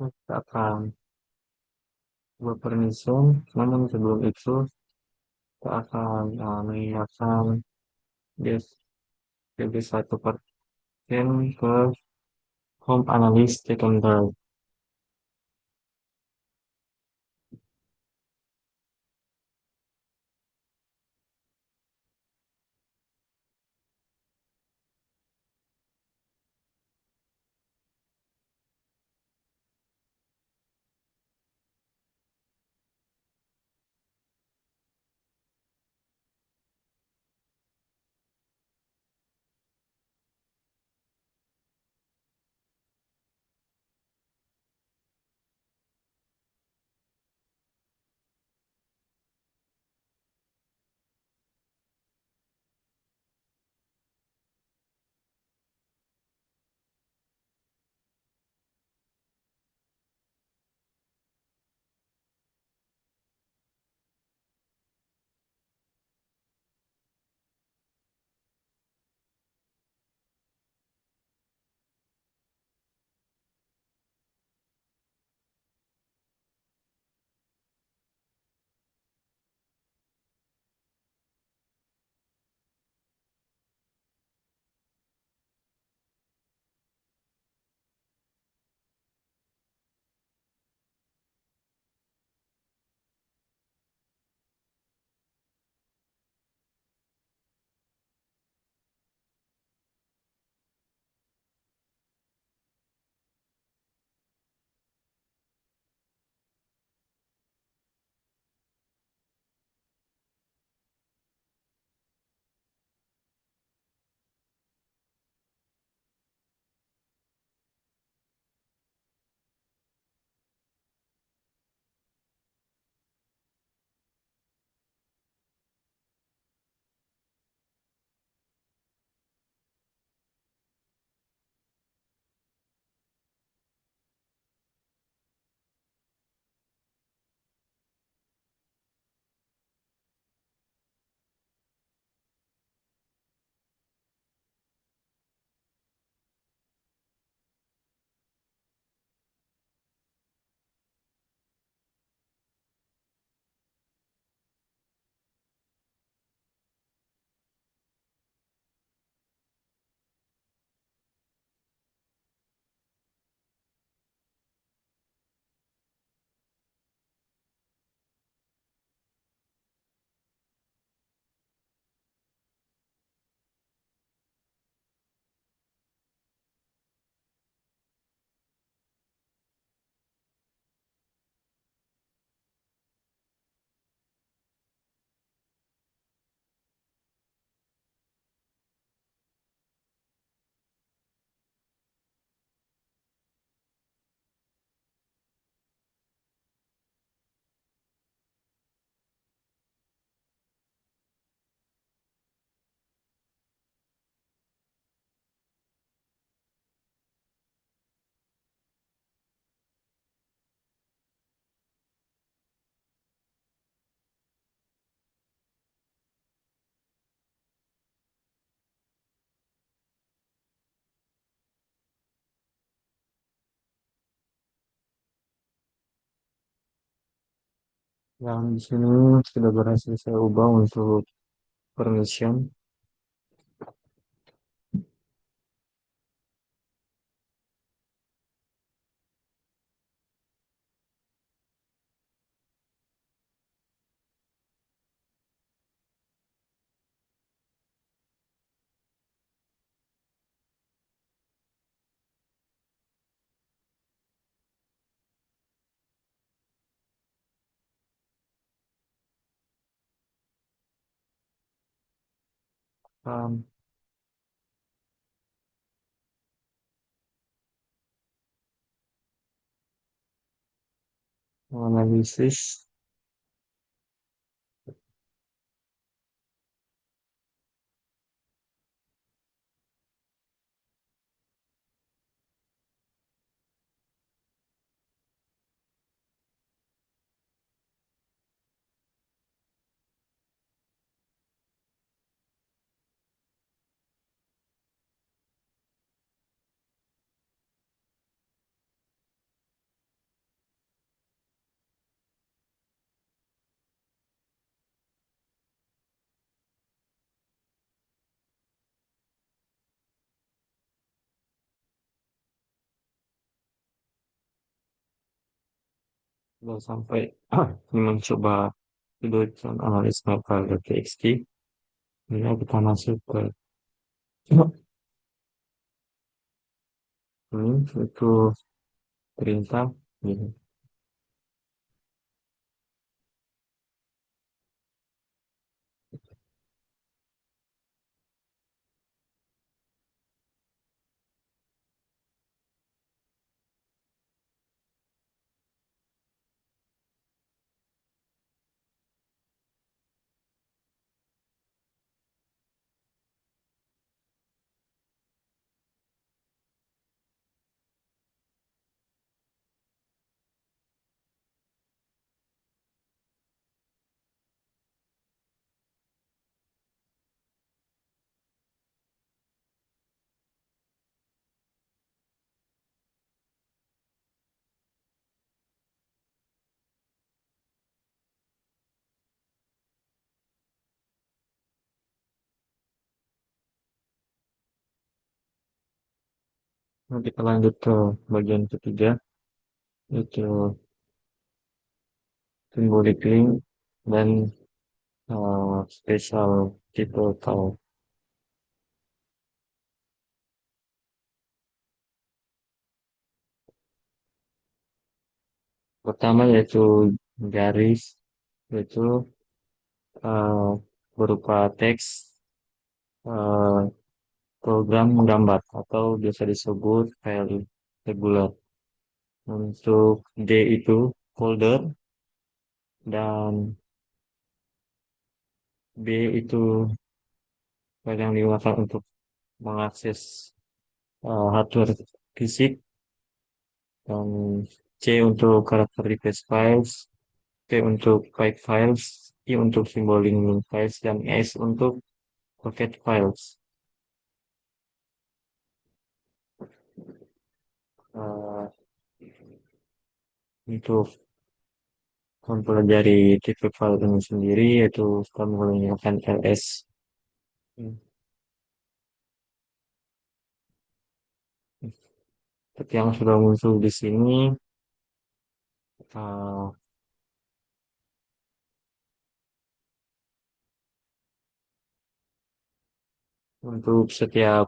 [SPEAKER 4] Kita akan buat permission, namun sebelum itu kita akan mengingatkan des sebagai satu persen ke home analyst secondary. Yang di sini sudah berhasil saya ubah untuk permission. Um, Analisis. Sudah sampai mencoba Python analis txt. Ini kita masuk ke ini itu perintah gitu. Nah, kita lanjut ke bagian ketiga, itu symbolic link dan special title tau. Pertama yaitu garis, yaitu eh, berupa teks eh, program menggambar atau biasa disebut file regular. Untuk D itu folder dan B itu file yang digunakan untuk mengakses hardware fisik, dan C untuk karakter request files, P untuk pipe files, I untuk symbolic link files, dan S untuk packet files. Eh, untuk mempelajari tipe file ini sendiri, yaitu kami menggunakan ls. Hmm. Seperti yang sudah muncul di sini, eh, untuk setiap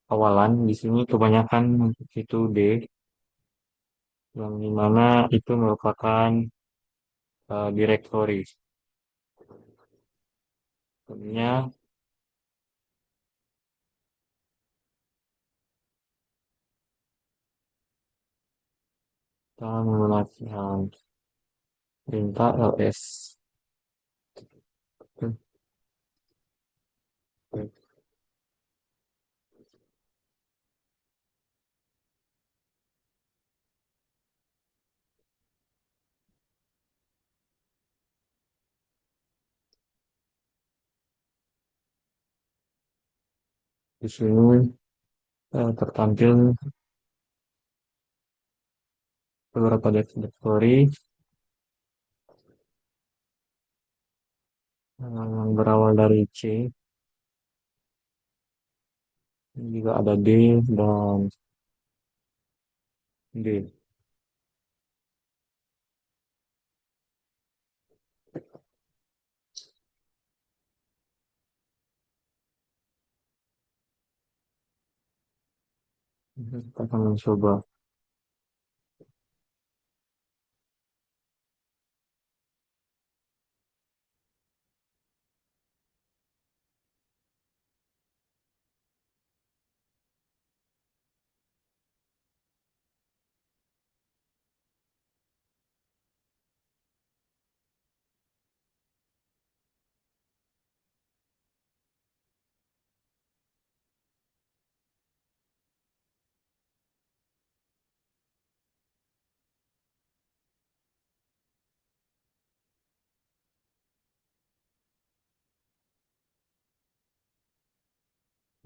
[SPEAKER 4] awalan di sini kebanyakan itu D, yang dimana itu merupakan directory. Contohnya kita menggunakan perintah ls. Di sini tertampil beberapa directory yang berawal dari C, juga ada D dan D. Kita akan mencoba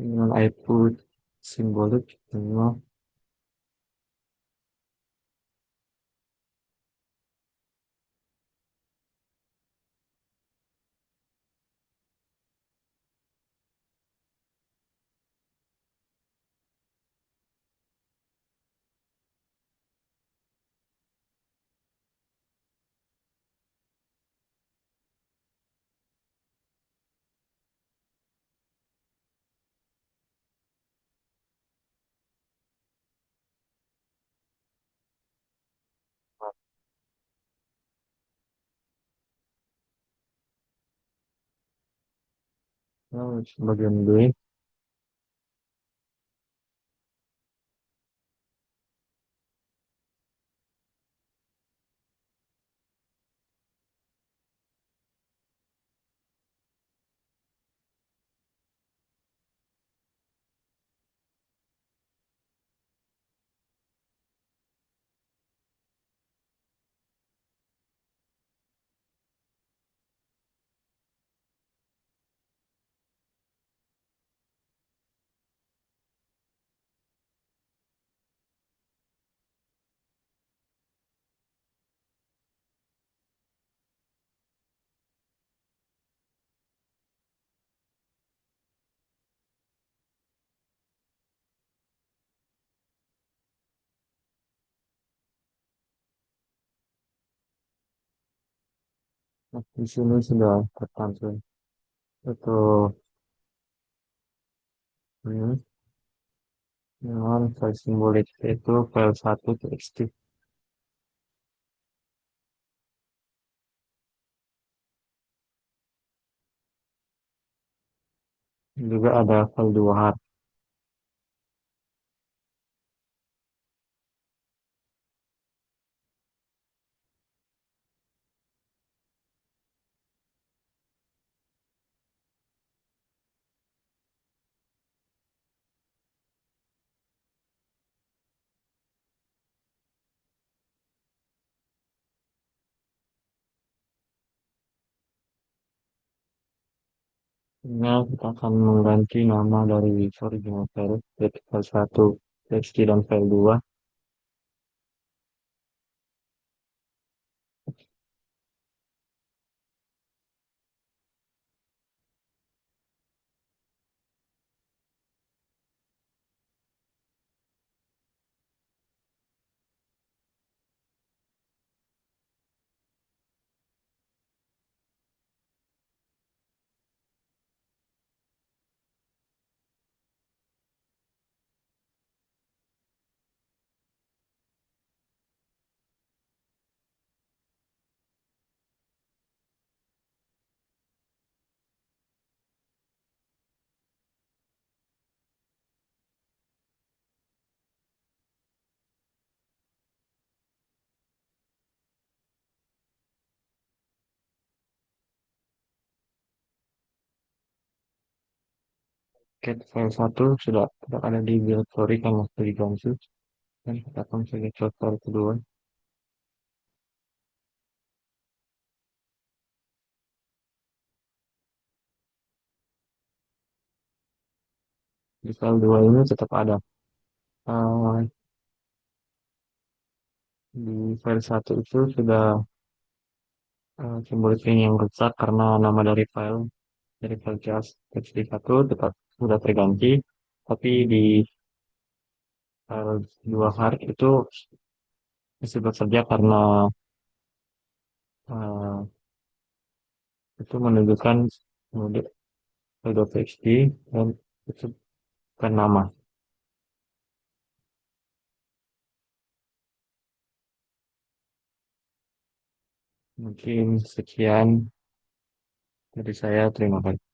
[SPEAKER 4] dengan output simbolik. Nah, bagian B. Nah, di sini sudah tercantum. Itu ini dengan file simbolik itu file 1 txt. Juga ada file 2 har. Nah, kita akan mengganti nama dari original file, yaitu file 1 txt dan file 2. Cat file 1 sudah tidak ada di directory kan waktu diganti. Dan kita akan select file kedua. Di file 2 ini tetap ada. Eh, di file 1 itu sudah simbol string yang rusak karena nama dari file just txt1 tetap sudah terganti. Tapi di file 2 har itu masih bekerja karena eh, itu menunjukkan mode file.txt dan itu bukan nama. Mungkin sekian dari saya. Terima kasih.